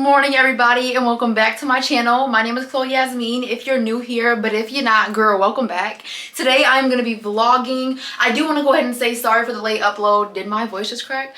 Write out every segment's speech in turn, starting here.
morning everybody, and welcome back to my channel. My name is Chloe Yasmin if you're new here, but if you're not, girl, welcome back. Today I'm gonna be vlogging. I do want to go ahead and say sorry for the late upload. Did my voice just crack?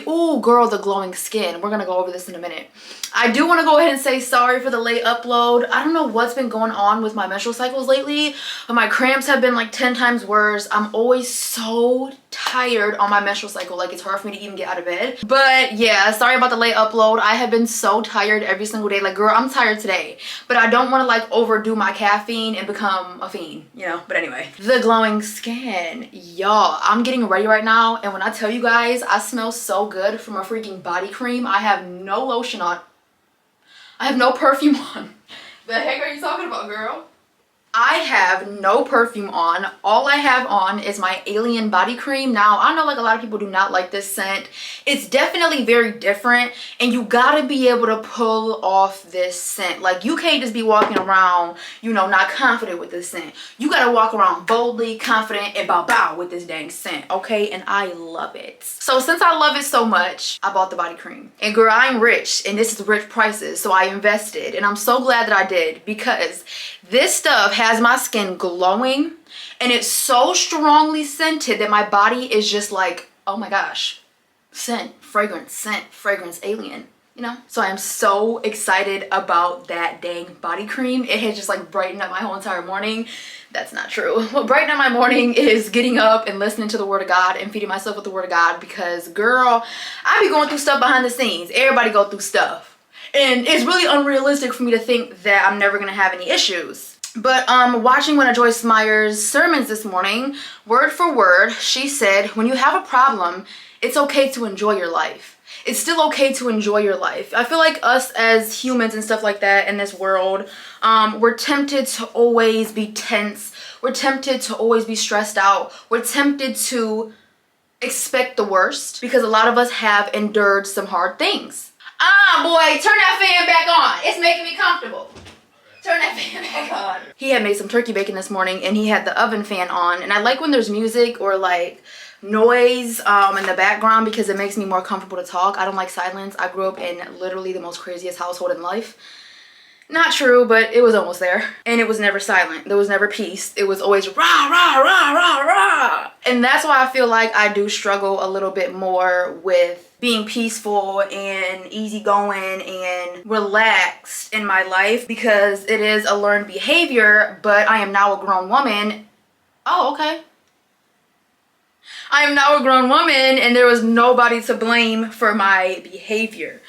Ooh girl, the glowing skin. We're gonna go over this in a minute. I do want to go ahead and say sorry for the late upload. I don't know what's been going on with my menstrual cycles lately, but my cramps have been like 10 times worse. I'm always so tired on my menstrual cycle, like it's hard for me to even get out of bed. But yeah, sorry about the late upload. I have been so tired every single day. Like girl, I'm tired today, but I don't want to like overdo my caffeine and become a fiend, you know. But anyway, the glowing skin, y'all, I'm getting ready right now, and when I tell you guys I smell so good from a freaking body cream, I have no lotion on, I have no perfume on. The heck are you talking about, girl? I have no perfume on. All I have on is my Alien body cream. Now, I know like a lot of people do not like this scent. It's definitely very different, and you gotta be able to pull off this scent. Like you can't just be walking around, you know, not confident with this scent. You gotta walk around boldly, confident, and bow with this dang scent, okay? And I love it. So since I love it so much, I bought the body cream. And girl, I'm rich, and this is rich prices, so I invested, and I'm so glad that I did, because this stuff has my skin glowing, and it's so strongly scented that my body is just like, oh my gosh, scent, fragrance, Alien, you know? So I am so excited about that dang body cream. It has just like brightened up my whole entire morning. That's not true. What brightened up my morning is getting up and listening to the word of God and feeding myself with the word of God, because girl, I be going through stuff behind the scenes. Everybody go through stuff. And it's really unrealistic for me to think that I'm never gonna have any issues. But watching one of Joyce Meyer's sermons this morning, word for word, she said, when you have a problem, it's okay to enjoy your life. It's still okay to enjoy your life. I feel like us as humans and stuff like that in this world, we're tempted to always be tense. We're tempted to always be stressed out. We're tempted to expect the worst, because a lot of us have endured some hard things. Boy, turn that fan back on. It's making me comfortable. Turn that fan back on. He had made some turkey bacon this morning, and he had the oven fan on. And I like when there's music or like noise in the background, because it makes me more comfortable to talk. I don't like silence. I grew up in literally the most craziest household in life. Not true, but it was almost there. And it was never silent. There was never peace. It was always rah, rah, rah, rah, rah. And that's why I feel like I do struggle a little bit more with being peaceful and easygoing and relaxed in my life, because it is a learned behavior, but I am now a grown woman. Oh, okay. I am now a grown woman, and there was nobody to blame for my behavior.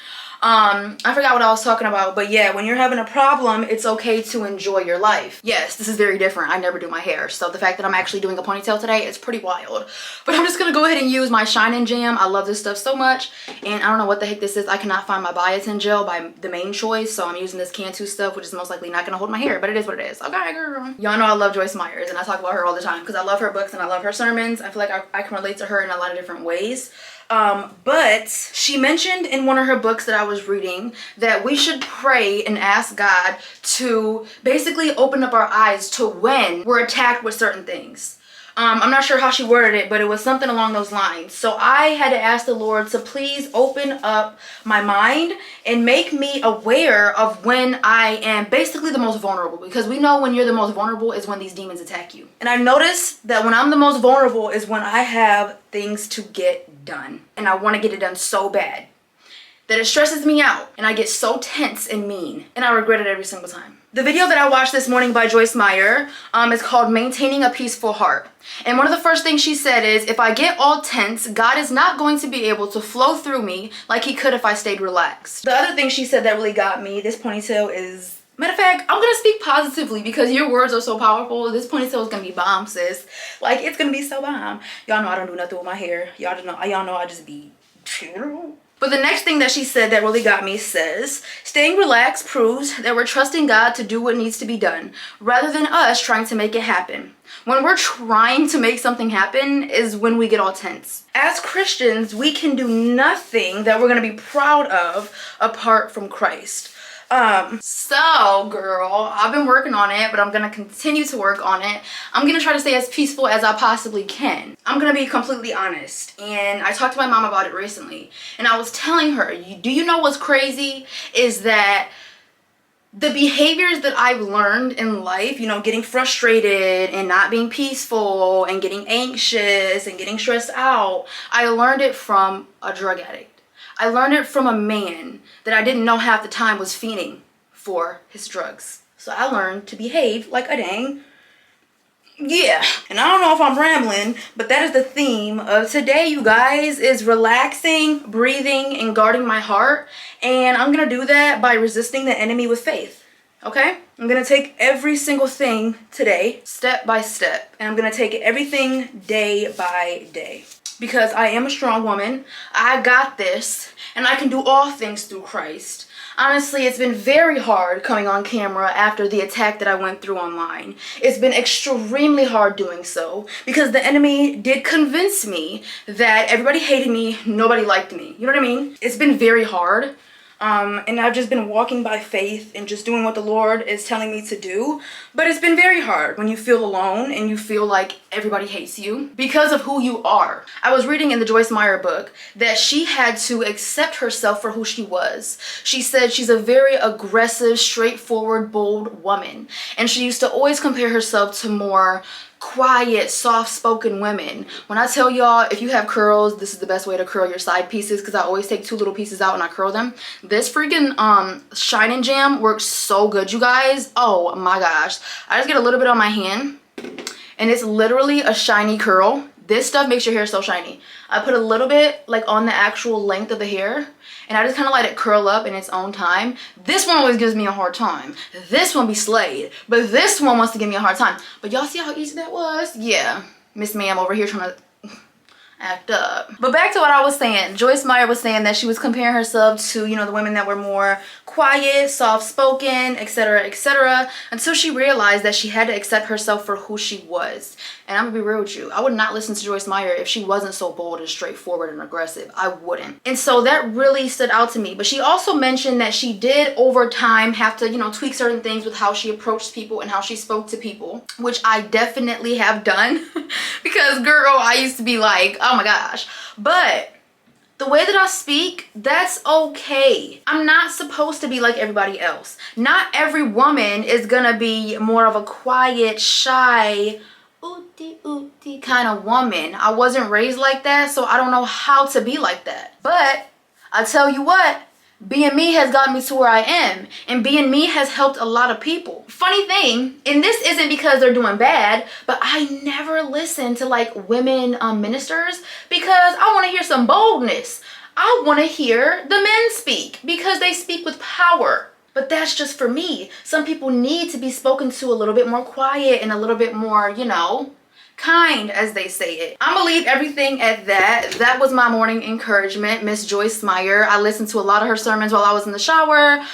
I forgot what I was talking about, but yeah, when you're having a problem, it's okay to enjoy your life. Yes, this is very different. I never do my hair, so the fact that I'm actually doing a ponytail today is pretty wild. But I'm just gonna go ahead and use my Shine and Jam. I love this stuff so much, and I don't know what the heck this is. I cannot find my biotin gel by the Main Choice, so I'm using this Cantu stuff, which is most likely not gonna hold my hair, but it is what it is. Okay, girl. Y'all know I love Joyce Meyers, and I talk about her all the time because I love her books and I love her sermons. I feel like I can relate to her in a lot of different ways. But she mentioned in one of her books that I was reading that we should pray and ask God to basically open up our eyes to when we're attacked with certain things. I'm not sure how she worded it, but it was something along those lines. So I had to ask the Lord to please open up my mind and make me aware of when I am basically the most vulnerable, because we know when you're the most vulnerable is when these demons attack you. And I noticed that when I'm the most vulnerable is when I have things to get done, and I want to get it done so bad that it stresses me out, and I get so tense and mean, and I regret it every single time. The video that I watched this morning by Joyce Meyer is called Maintaining a Peaceful Heart. And one of the first things she said is, if I get all tense, God is not going to be able to flow through me like he could if I stayed relaxed. The other thing she said that really got me, this ponytail is, matter of fact, I'm gonna speak positively because your words are so powerful. This ponytail is gonna be bomb, sis. Like, it's gonna be so bomb. Y'all know I don't do nothing with my hair. Y'all know I just be chill. But the next thing that she said that really got me says, staying relaxed proves that we're trusting God to do what needs to be done, rather than us trying to make it happen. When we're trying to make something happen is when we get all tense. As Christians, we can do nothing that we're going to be proud of apart from Christ. So girl, I've been working on it, but I'm gonna continue to work on it. I'm gonna try to stay as peaceful as I possibly can. I'm gonna be completely honest, and I talked to my mom about it recently, and I was telling her, do you know what's crazy is that the behaviors that I've learned in life, you know, getting frustrated and not being peaceful and getting anxious and getting stressed out, I learned it from a drug addict. I learned it from a man that I didn't know half the time was fiending for his drugs. So I learned to behave like a dang, yeah. And I don't know if I'm rambling, but that is the theme of today, you guys, is relaxing, breathing, and guarding my heart. And I'm gonna do that by resisting the enemy with faith, okay? I'm gonna take every single thing today, step by step, and I'm gonna take everything day by day. Because I am a strong woman, I got this, and I can do all things through Christ. Honestly, it's been very hard coming on camera after the attack that I went through online. It's been extremely hard doing so because the enemy did convince me that everybody hated me, nobody liked me. You know what I mean? It's been very hard. And I've just been walking by faith and just doing what the Lord is telling me to do. But it's been very hard when you feel alone and you feel like everybody hates you because of who you are. I was reading in the Joyce Meyer book that she had to accept herself for who she was. She said she's a very aggressive, straightforward, bold woman. And she used to always compare herself to more quiet, soft-spoken women. When I tell y'all, if you have curls, this is the best way to curl your side pieces because I always take two little pieces out and I curl them. This freaking Shine Jam works so good, you guys. Oh my gosh. I just get a little bit on my hand and it's literally a shiny curl. This stuff makes your hair so shiny. I put a little bit like on the actual length of the hair and I just kind of let it curl up in its own time. This one always gives me a hard time. This one be slayed, but this one wants to give me a hard time. But y'all see how easy that was? Yeah, Miss Ma'am over here trying to act up. But back to what I was saying, Joyce Meyer was saying that she was comparing herself to, you know, the women that were more quiet, soft-spoken, etc., until she realized that she had to accept herself for who she was. And I'm gonna be real with you, I would not listen to Joyce Meyer if she wasn't so bold and straightforward and aggressive. I wouldn't. And so that really stood out to me. But she also mentioned that she did over time have to, you know, tweak certain things with how she approached people and how she spoke to people, which I definitely have done because girl, I used to be like, oh my gosh. But the way that I speak, that's okay. I'm not supposed to be like everybody else. Not every woman is gonna be more of a quiet, shy, ooty kind of woman. I wasn't raised like that, so I don't know how to be like that. But I tell you what, being me has gotten me to where I am, and being me has helped a lot of people. Funny thing, and this isn't because they're doing bad, but I never listen to like women ministers because I want to hear some boldness. I want to hear the men speak because they speak with power. But that's just for me. Some people need to be spoken to a little bit more quiet and a little bit more, you know, kind, as they say it. I'm gonna leave everything at that. That was my morning encouragement, Miss Joyce Meyer. I listened to a lot of her sermons while I was in the shower.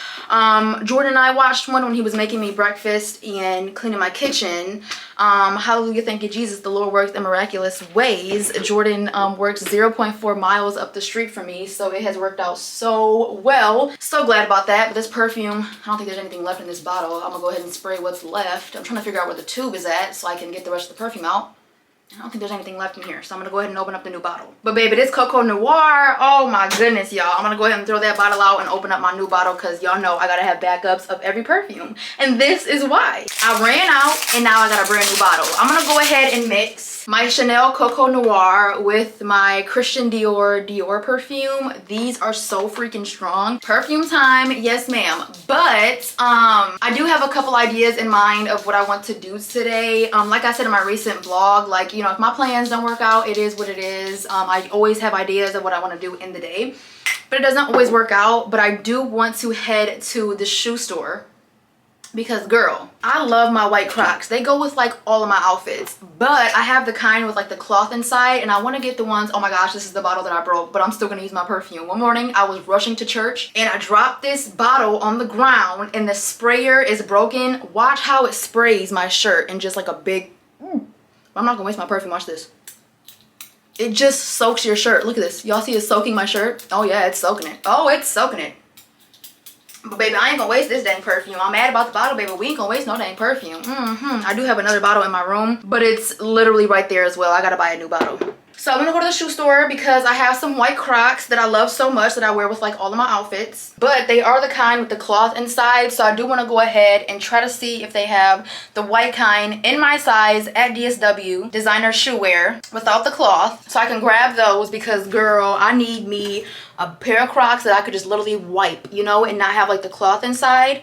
Jordan and I watched one when he was making me breakfast and cleaning my kitchen. Hallelujah, thank you, Jesus. The Lord works in miraculous ways. Jordan works 0.4 miles up the street from me, so it has worked out so well. So glad about that. But this perfume, I don't think there's anything left in this bottle. I'm gonna go ahead and spray what's left. I'm trying to figure out where the tube is at so I can get the rest of the perfume out. I don't think there's anything left in here, so I'm gonna go ahead and open up the new bottle. But baby, this Coco Noir, oh my goodness, y'all. I'm gonna go ahead and throw that bottle out and open up my new bottle because y'all know I gotta have backups of every perfume. And this is why. I ran out and now I got a brand new bottle. I'm gonna go ahead and mix my Chanel Coco Noir with my Christian Dior perfume. These are so freaking strong. Perfume time, yes ma'am. But I do have a couple ideas in mind of what I want to do today. Like I said in my recent vlog, like, you know, if my plans don't work out, it is what it is. I always have ideas of what I want to do in the day, but it doesn't always work out. But I do want to head to the shoe store because girl, I love my white Crocs. They go with like all of my outfits, but I have the kind with like the cloth inside and I want to get the ones, oh my gosh, this is the bottle that I broke, but I'm still gonna use my perfume. One morning I was rushing to church and I dropped this bottle on the ground and the sprayer is broken. Watch how it sprays my shirt in just like a big, I'm not gonna waste my perfume, watch this. It just soaks your shirt. Look at this, y'all see it soaking my shirt? Oh yeah, it's soaking it. Oh, it's soaking it. But baby, I ain't gonna waste this dang perfume. I'm mad about the bottle, baby. We ain't gonna waste no dang perfume. I do have another bottle in my room, but it's literally right there as well. I gotta buy a new bottle. So I'm gonna go to the shoe store because I have some white Crocs that I love so much that I wear with like all of my outfits. But they are the kind with the cloth inside. So I do wanna go ahead and try to see if they have the white kind in my size at DSW, designer shoe wear, without the cloth. So I can grab those because girl, I need me a pair of Crocs that I could just literally wipe, you know, and not have like the cloth inside.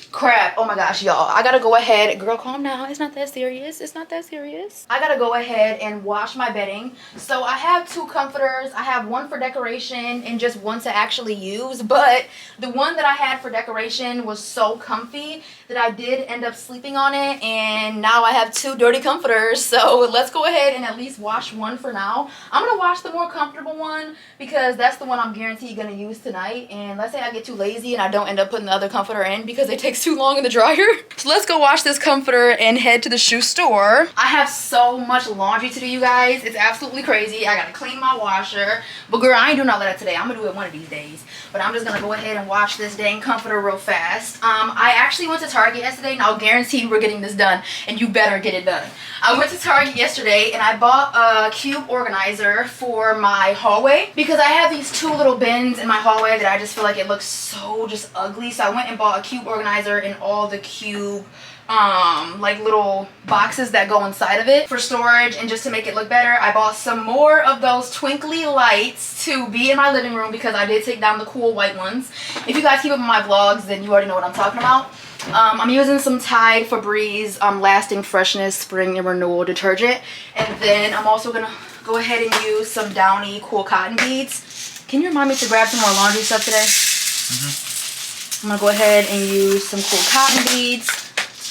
Crap. Oh my gosh, y'all, I gotta go ahead. Girl, calm down. It's not that serious. It's not that serious. I gotta go ahead and wash my bedding. So I have 2 comforters. I have one for decoration and just one to actually use, but the one that I had for decoration was so comfy that I did end up sleeping on it, and now I have 2 dirty comforters. So let's go ahead and at least wash one for now. I'm gonna wash the more comfortable one because that's the one I'm guaranteed gonna use tonight. And let's say I get too lazy and I don't end up putting the other comforter in because it takes too long in the dryer. So let's go wash this comforter and head to the shoe store. I have so much laundry to do, you guys. It's absolutely crazy. I gotta clean my washer, but girl, I ain't doing all that today. I'm gonna do it one of these days, but I'm just gonna go ahead and wash this dang comforter real fast. I actually went to Target yesterday, and I'll guarantee we're getting this done, and you better get it done. I went to Target yesterday and I bought a cube organizer for my hallway because I have these 2 little bins in my hallway that I just feel like it looks so just ugly. So I went and bought a cube organizer and all the cube like little boxes that go inside of it for storage, and just to make it look better I bought some more of those twinkly lights to be in my living room because I did take down the cool white ones. If you guys keep up with my vlogs, then you already know what I'm talking about. I'm using some Tide Febreze lasting freshness spring and renewal detergent, and then I'm also gonna go ahead and use some Downy cool cotton beads. Can you remind me to grab some more laundry stuff today? I'm gonna go ahead and use some cool cotton beads.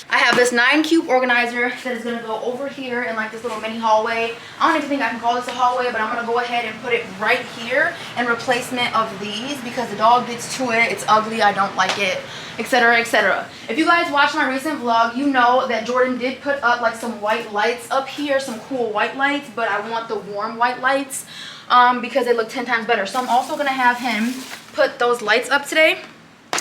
I have this 9 cube organizer that is going to go over here in like this little mini hallway. I don't even think I can call this a hallway, but I'm going to go ahead and put it right here in replacement of these because the dog gets to it. It's ugly. I don't like it, etc, etc. If you guys watched my recent vlog, you know that Jordan did put up like some white lights up here, some cool white lights, but I want the warm white lights because they look 10 times better. So I'm also going to have him put those lights up today.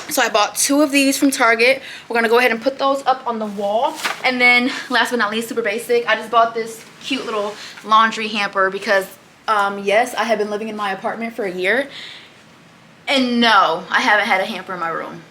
So I bought 2 of these from Target. We're gonna go ahead and put those up on the wall. And then last but not least, super basic, I just bought this cute little laundry hamper because yes, I have been living in my apartment for a year, and no, I haven't had a hamper in my room.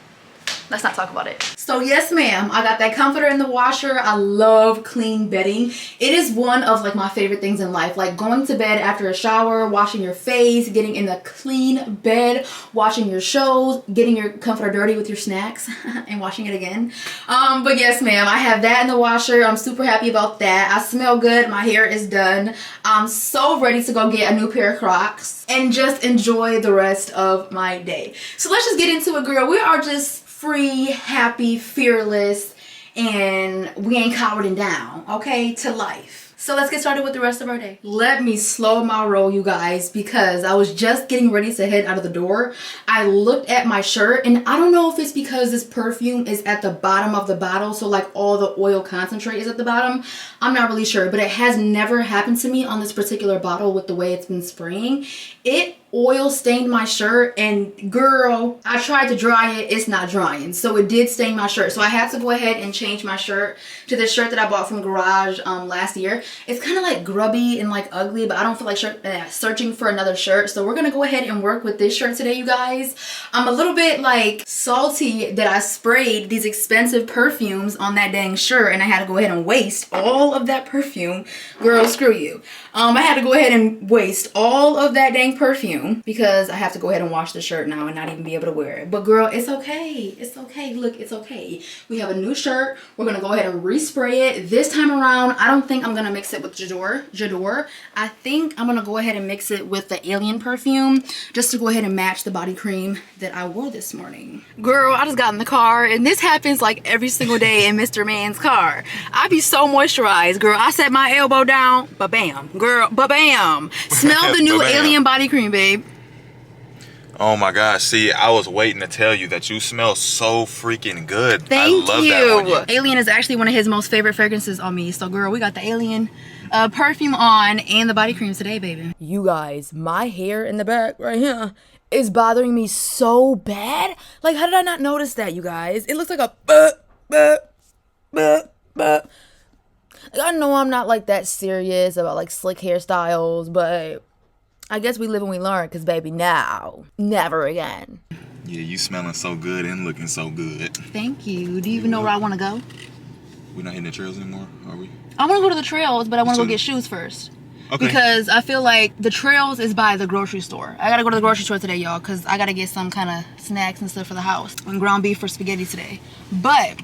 Let's not talk about it. So yes, ma'am, I got that comforter in the washer. I love clean bedding. It is one of like my favorite things in life. Like going to bed after a shower, washing your face, getting in the clean bed, watching your shows, getting your comforter dirty with your snacks and washing it again. But yes, ma'am, I have that in the washer. I'm super happy about that. I smell good. My hair is done. I'm so ready to go get a new pair of Crocs and just enjoy the rest of my day. So let's just get into it, girl. We are just free, happy, fearless, and we ain't cowering down, okay, to life. So let's get started with the rest of our day. Let me slow my roll, you guys, because I was just getting ready to head out of the door. I looked at my shirt, and I don't know if it's because this perfume is at the bottom of the bottle, so like all the oil concentrate is at the bottom. I'm not really sure, but it has never happened to me on this particular bottle with the way it's been spraying. It oil stained my shirt, and girl, I tried to dry it. It's not drying, so it did stain my shirt. So I had to go ahead and change my shirt to this shirt that I bought from Garage last year. It's kind of like grubby and like ugly, but I don't feel like searching for another shirt. So we're gonna go ahead and work with this shirt today, you guys. I'm a little bit like salty that I sprayed these expensive perfumes on that dang shirt, and I had to go ahead and waste all of that perfume. Girl, screw you. I had to go ahead and waste all of that dang perfume because I have to go ahead and wash the shirt now and not even be able to wear it. But girl, it's okay. It's okay. Look, it's okay. We have a new shirt. We're going to go ahead and respray it. This time around, I don't think I'm going to mix it with J'adore. I think I'm going to go ahead and mix it with the Alien perfume just to go ahead and match the body cream that I wore this morning. Girl, I just got in the car, and this happens like every single day in Mr. Man's car. I be so moisturized, girl. I set my elbow down, ba-bam. Girl, ba-bam. Smell the new Alien body cream, babe. Oh my gosh, see, I was waiting to tell you that you smell so freaking good. Thank I love you. That Alien is actually one of his most favorite fragrances on me. So girl, we got the Alien perfume on and the body cream today, baby. You guys, my hair in the back right here is bothering me so bad. Like, how did I not notice that, you guys? It looks like a I know I'm not like that serious about like slick hairstyles, but I guess we live and we learn, because baby, now, never again. Yeah, you smelling so good and looking so good. Thank you. Do you even know where I want to go? We're not hitting the trails anymore, are we? I want to go to the trails, but I want to go get shoes first. Okay. Because I feel like the trails is by the grocery store. I got to go to the grocery store today, y'all, because I got to get some kind of snacks and stuff for the house. And ground beef for spaghetti today. But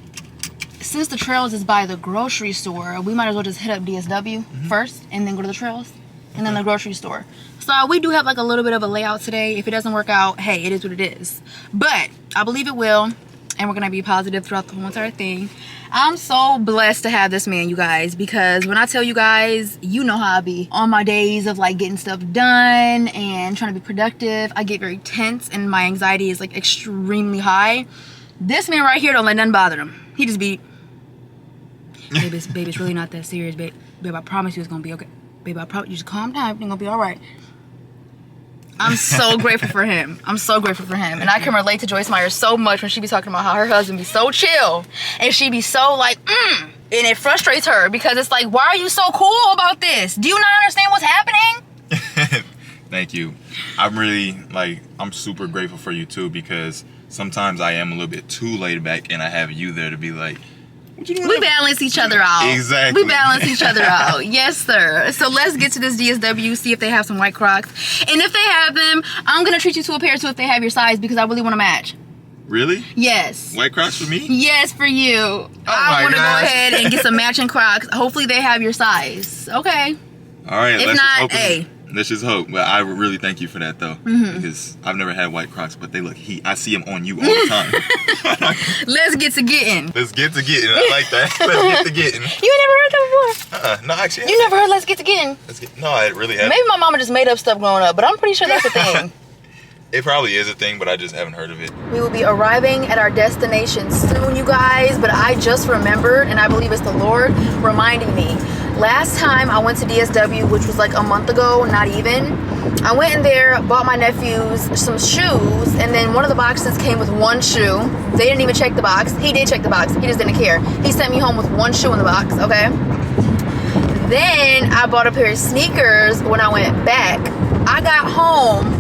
since the trails is by the grocery store, we might as well just hit up DSW first and then go to the trails and then the grocery store. So we do have like a little bit of a layout today. If it doesn't work out, hey, it is what it is. But I believe it will, and we're gonna be positive throughout the whole entire thing. I'm so blessed to have this man, you guys, because when I tell you guys, you know how I be on my days of like getting stuff done and trying to be productive. I get very tense and my anxiety is like extremely high. This man right here don't let nothing bother him. He just be, babe, it's really not that serious, babe. Babe, I promise you it's gonna be okay. Babe, I promise you, just calm down. Everything gonna be all right. I'm so grateful for him. I'm so grateful for him. And I can relate to Joyce Meyer so much when she be talking about how her husband be so chill. And she be so like, And it frustrates her because it's like, why are you so cool about this? Do you not understand what's happening? Thank you. I'm super grateful for you too, because sometimes I am a little bit too laid back and I have you there to be like, we balance each other out. Exactly. We balance each other out. Yes, sir. So let's get to this DSW, see if they have some white Crocs. And if they have them, I'm going to treat you to a pair too if they have your size, because I really want to match. Really? Yes. White Crocs for me? Yes, for you. I want to go ahead and get some matching Crocs. Hopefully they have your size. Okay. All right. If not, hey. Let's just hope. But I really thank you for that though, because I've never had white Crocs, but they look heat. I see them on you all the time. Let's get to getting. Let's get to getting. I like that. Let's get to getting. You never heard that before? No, actually. You never heard Let's Get to Getting? No, I really haven't. Maybe my mama just made up stuff growing up, but I'm pretty sure that's a thing. It probably is a thing, but I just haven't heard of it. We will be arriving at our destination soon, you guys, but I just remembered, and I believe it's the Lord reminding me. Last time I went to DSW, which was like a month ago, not even, I went in there, bought my nephews some shoes, and then one of the boxes came with one shoe. They didn't even check the box. He did check the box. He just didn't care. He sent me home with one shoe in the box, okay? Then I bought a pair of sneakers when I went back. I got home.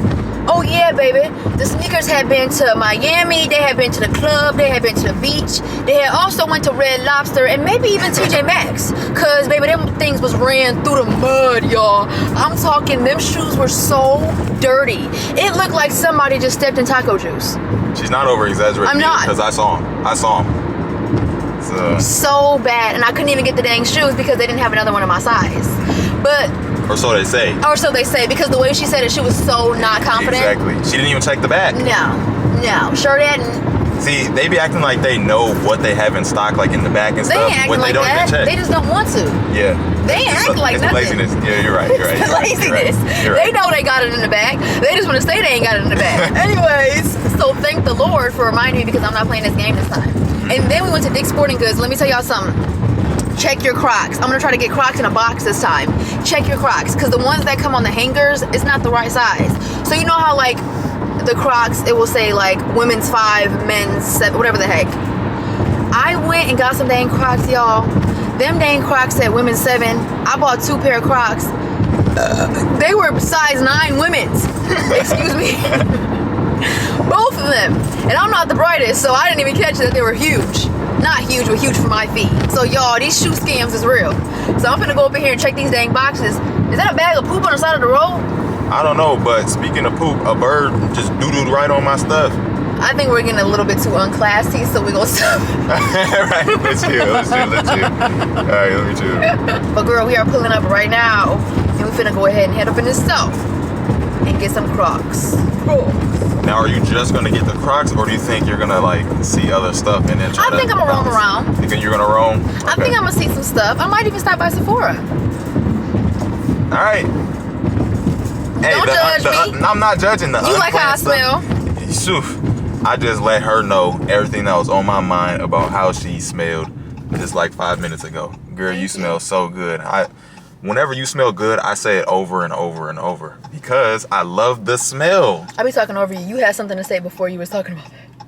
Oh yeah, baby. The sneakers had been to Miami. They had been to the club. They had been to the beach. They had also went to Red Lobster and maybe even TJ Maxx. Cause baby, them things was ran through the mud, y'all. I'm talking, them shoes were so dirty. It looked like somebody just stepped in taco juice. She's not over exaggerating. I'm not. Because I saw them. So bad, and I couldn't even get the dang shoes because they didn't have another one in my size. But or so they say. Or so they say, because the way she said it, she was so not confident. Exactly. She didn't even check the back. No, sure didn't. See, they be acting like they know what they have in stock, like in the back and they stuff. Ain't acting when like they don't that. even check. They just don't want to. Yeah. They ain't acting like nothing. Laziness. Yeah, you're right. It's laziness. You're right. They know they got it in the back. They just want to say they ain't got it in the back. Anyways, so thank the Lord for reminding me, because I'm not playing this game this time. And then we went to Dick's Sporting Goods. Let me tell y'all something. Check your Crocs. I'm gonna try to get Crocs in a box this time. Check your Crocs, because the ones that come on the hangers, it's not the right size. So you know how like the Crocs, it will say like women's 5, men's 7, whatever the heck. I went and got some dang Crocs, y'all. Them dang Crocs said women's 7. I bought 2 pair of Crocs. They were size 9 women's. Excuse me. Both of them. And I'm not the brightest, so I didn't even catch that they were huge. Not huge, but huge for my feet. So y'all, these shoe scams is real. So I'm gonna go up in here and check these dang boxes. Is that a bag of poop on the side of the road? I don't know, but speaking of poop, a bird just doo-dooed right on my stuff. I think we're getting a little bit too unclassy, so we gonna stop. Right, let's chill. All right, let me chill. But girl, we are pulling up right now, and we finna go ahead and head up in this store and get some Crocs. Now, are you just gonna get the Crocs, or do you think you're gonna like see other stuff and then try I think I'm gonna roam around. You think you're gonna roam? Okay. I think I'm gonna see some stuff. I might even stop by Sephora. All right. Hey, Don't judge me. I'm not judging the. You like how I smell? I just let her know everything that was on my mind about how she smelled just like 5 minutes ago. Girl, you smell so good. Whenever you smell good, I say it over and over and over because I love the smell. I be talking over you. You had something to say before you was talking about that.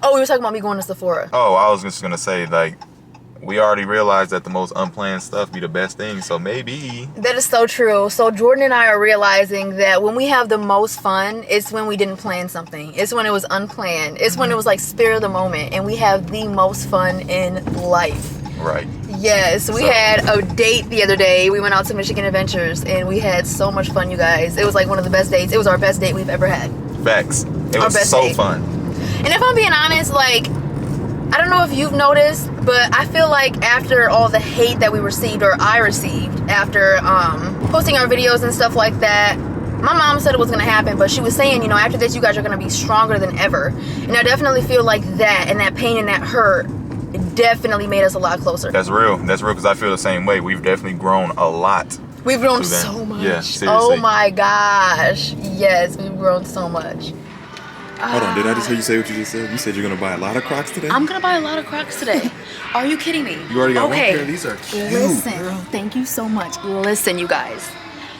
Oh, we were talking about me going to Sephora. Oh, I was just gonna say, like, we already realized that the most unplanned stuff be the best thing, so maybe. That is so true. So Jordan and I are realizing that when we have the most fun, it's when we didn't plan something. It's when it was unplanned. It's when it was like spirit of the moment, and we have the most fun in life. Right. Yes, we had a date the other day. We went out to Michigan Adventures, and we had so much fun, you guys. It was like one of the best dates. It was our best date we've ever had. Facts. It was so fun. And if I'm being honest, like, I don't know if you've noticed, but I feel like after all the hate that we received, or I received, after posting our videos and stuff like that, my mom said it was going to happen, but she was saying, you know, after this, you guys are going to be stronger than ever. And I definitely feel like that, and that pain and that hurt, it definitely made us a lot closer. That's real. That's real, because I feel the same way. We've definitely grown a lot. We've grown so much. Yeah, seriously. Oh my gosh. Yes, we've grown so much. Hold on, did I just hear you say what you just said? You said you're gonna buy a lot of Crocs today? I'm gonna buy a lot of Crocs today. Are you kidding me? You already got one pair? These are cute. Listen, girl. Thank you so much. Listen, you guys.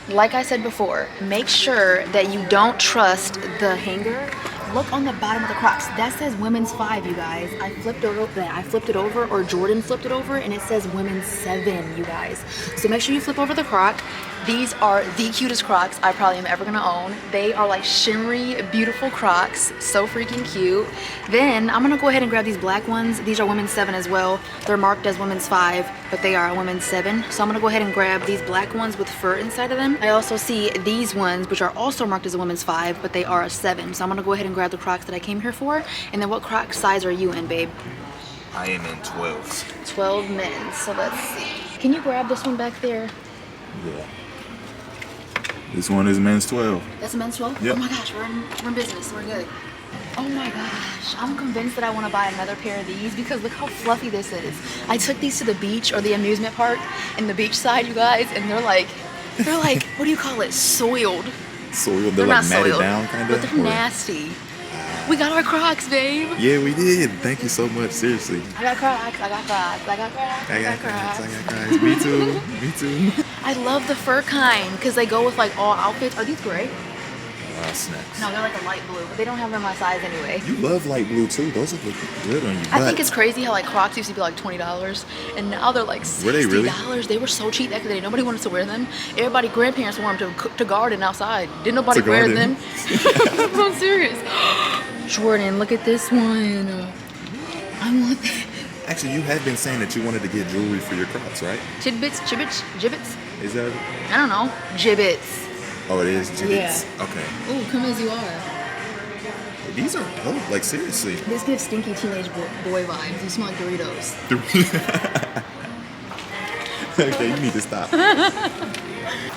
Like I said before, make sure that you don't trust the hanger. Look on the bottom of the Crocs. That says women's 5, you guys. I flipped it over, or Jordan flipped it over, and it says women's 7, you guys. So make sure you flip over the Croc. These are the cutest Crocs I probably am ever gonna own. They are like shimmery, beautiful Crocs. So freaking cute. Then I'm gonna go ahead and grab these black ones. These are women's 7 as well. They're marked as women's 5, but they are a women's 7. So I'm gonna go ahead and grab these black ones with fur inside of them. I also see these ones, which are also marked as a women's 5, but they are a 7. So I'm gonna go ahead and grab the Crocs that I came here for. And then what Croc size are you in, babe? I am in 12s. 12 men's. So let's see. Can you grab this one back there? Yeah. This one is men's 12. That's a men's 12? Yep. Oh my gosh, we're in business. We're good. Oh my gosh, I'm convinced that I want to buy another pair of these because look how fluffy this is. I took these to the beach, or the amusement park in the beach side, you guys, and they're like, what do you call it? Soiled. Soiled? They're like matted soiled, down, kind of? But they're nasty. We got our Crocs, babe. Yeah, we did. Thank you so much. Seriously. I got Crocs. I got Crocs. I got Crocs. I got Crocs. I got Crocs. Me too. Me too. I love the fur kind because they go with like all outfits. Are these gray? Snaps. No, they're like a light blue, but they don't have them in my size anyway. You love light blue too. Those are looking good on you. I think it's crazy how like Crocs used to be like $20 and now they're like $60. Were they really? They were so cheap back in the day. Nobody wanted to wear them. Everybody, grandparents wore them to garden outside. Didn't nobody wear them? I'm serious. Jordan, look at this one. I want that. Actually, you have been saying that you wanted to get jewelry for your Crocs, right? Gibbets? Is that? I don't know. Gibbets. Oh, it is Gibbets. Yeah. Okay. Ooh, come as you are. These are dope. Like seriously. This gives stinky teenage boy vibes. You smell like Doritos. Okay, you need to stop.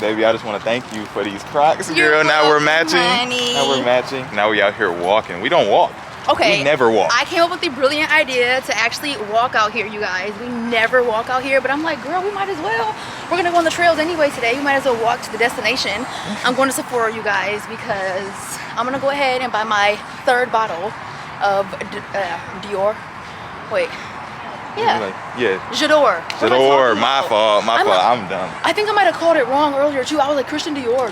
Baby, I just want to thank you for these Crocs, You're girl. Now we're welcome, matching. honey. Now we're matching. Now we out here walking. We don't walk. Okay. We never walk. I came up with the brilliant idea to actually walk out here, you guys. We never walk out here, but I'm like, girl, we might as well. We're gonna go on the trails anyway today. We might as well walk to the destination. I'm going to Sephora, you guys, because I'm gonna go ahead and buy my 3rd bottle of Dior. Wait. Yeah. J'adore. My fault. I'm dumb. I think I might have called it wrong earlier too. I was like, Christian Dior.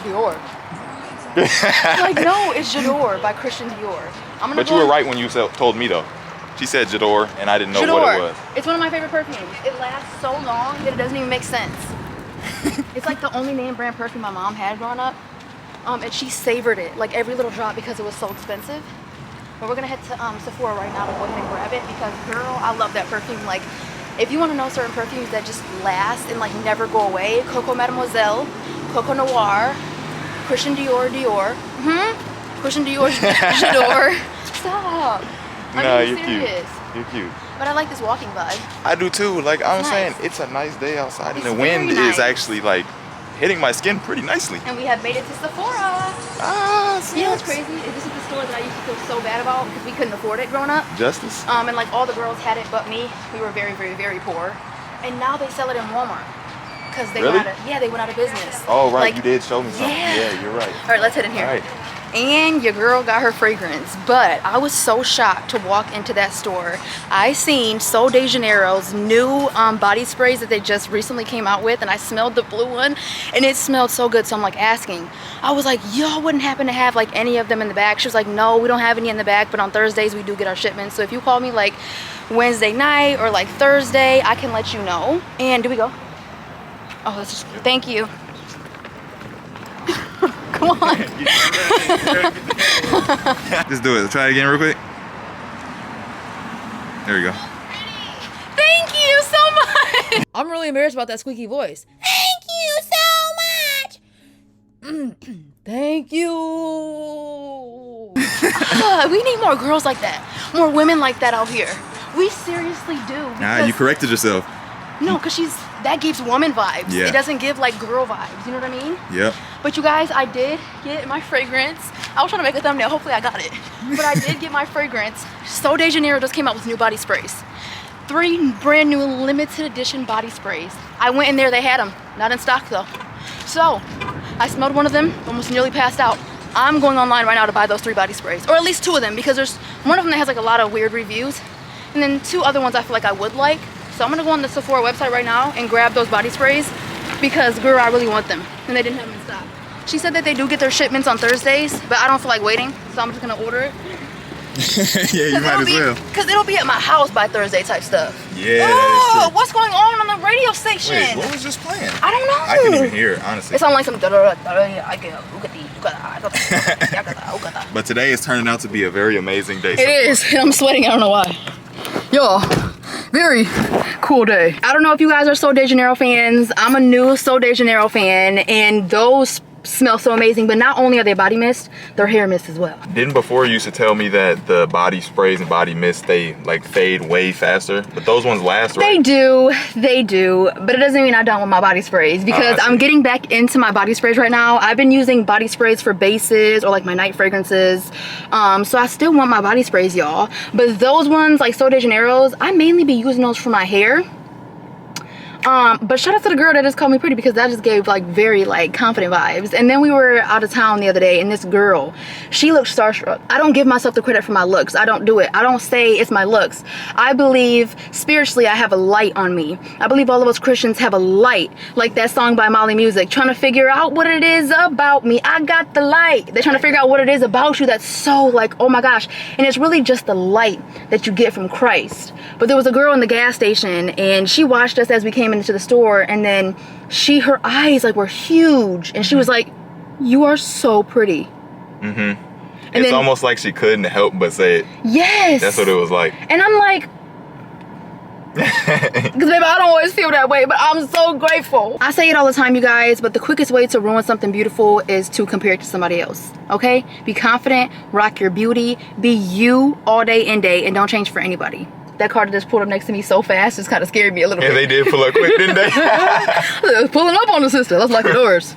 Like, no, it's J'adore by Christian Dior. But you were right when you told me though. She said J'adore and I didn't know what it was. It's one of my favorite perfumes. It lasts so long that it doesn't even make sense. It's like the only name brand perfume my mom had growing up. And she savored it, like every little drop, because it was so expensive. But we're gonna head to Sephora right now to go ahead and grab it because, girl, I love that perfume. Like, if you want to know certain perfumes that just last and like never go away, Coco Mademoiselle, Coco Noir, Christian Dior. Christian Dior, J'adore. Stop. No, I'm you're serious. cute. You're cute. But I like this walking vibe. I do too. Like I'm It's saying, nice. it's a nice day outside, and It's the wind very nice. is actually like hitting my skin pretty nicely. And we have made it to Sephora. You know what's crazy? This is the store that I used to feel so bad about because we couldn't afford it growing up. Justice. And like all the girls had it but me. We were very, very, very poor. And now they sell it in Walmart. Because they Really? went out of business. Oh right, Like, you did show me something. yeah. Yeah, you're right. All right, let's head in here. All right. and your girl got her fragrance. But I was so shocked to walk into that store. I seen Sol de Janeiro's new body sprays that they just recently came out with, and I smelled the blue one and it smelled so good. So I'm like asking, I was like, y'all wouldn't happen to have like any of them in the back? She was like, no, we don't have any in the back, but on Thursdays we do get our shipments. So if you call me like Wednesday night or like Thursday, I can let you know. And do we go? Oh, that's just, thank you. Come on. Just do it. Try it again real quick. There we go. Thank you so much. I'm really embarrassed about that squeaky voice. Thank you so much. Thank you. We need more girls like that. More women like that out here. We seriously do. Nah, you corrected yourself. No, because that gives woman vibes. Yeah. It doesn't give like girl vibes. You know what I mean? Yep. But you guys, I did get my fragrance. I was trying to make a thumbnail. Hopefully I got it. But I did get my fragrance. Sol de Janeiro just came out with new body sprays. 3 brand new limited edition body sprays. I went in there, they had them. Not in stock though. So I smelled one of them, almost nearly passed out. I'm going online right now to buy those 3 body sprays. Or at least 2 of them, because there's one of them that has like a lot of weird reviews. And then 2 other ones I feel like I would like. So I'm gonna go on the Sephora website right now and grab those body sprays because, girl, I really want them. And they didn't have them in stock. She said that they do get their shipments on Thursdays, but I don't feel like waiting, so I'm just gonna order it. Yeah, you might as well. Because it'll be at my house by Thursday type stuff. Yeah, Oh, that is true. what's going on the radio station? Wait, what was just playing? I don't know. I couldn't even hear it, honestly. It sounds like some But today is turning out to be a very amazing day. It is. I'm sweating. I don't know why. Yo, very cool day. I don't know if you guys are Sol de Janeiro fans. I'm a new Sol de Janeiro fan, and those smell so amazing. But not only are they body mist, they're hair mist as well. Didn't before you used to tell me that the body sprays and body mist, they like fade way faster, but those ones last, right? They do, but it doesn't mean I don't want my body sprays, because I'm getting back into my body sprays right now. I've been using body sprays for bases or like my night fragrances, so I still want my body sprays, y'all. But those ones like Sol de Janeiro's, I mainly be using those for my hair. But shout out to the girl that just called me pretty, because that just gave like very like confident vibes. And then we were out of town the other day, and this girl, she looked starstruck. I don't give myself the credit for my looks. I don't do it. I don't say it's my looks. I believe spiritually I have a light on me. I believe all of us Christians have a light, like that song by Molly Music, trying to figure out what it is about me. I got the light. They're trying to figure out what it is about you that's so like, oh my gosh. And it's really just the light that you get from Christ. But there was a girl in the gas station, and she watched us as we came into the store, and then her eyes like were huge, and she was like, you are so pretty. Mm-hmm. It's almost like she couldn't help but say it. Yes, that's what it was like. And I'm like, because baby, I don't always feel that way, but I'm so grateful. I say it all the time, you guys, but the quickest way to ruin something beautiful is to compare it to somebody else. Okay, be confident, rock your beauty, be you all day and day, and don't change for anybody. That car just pulled up next to me so fast, just kind of scared me a little bit. Yeah, they did pull up quick, didn't they? Pulling up on the sister. Let's lock the doors.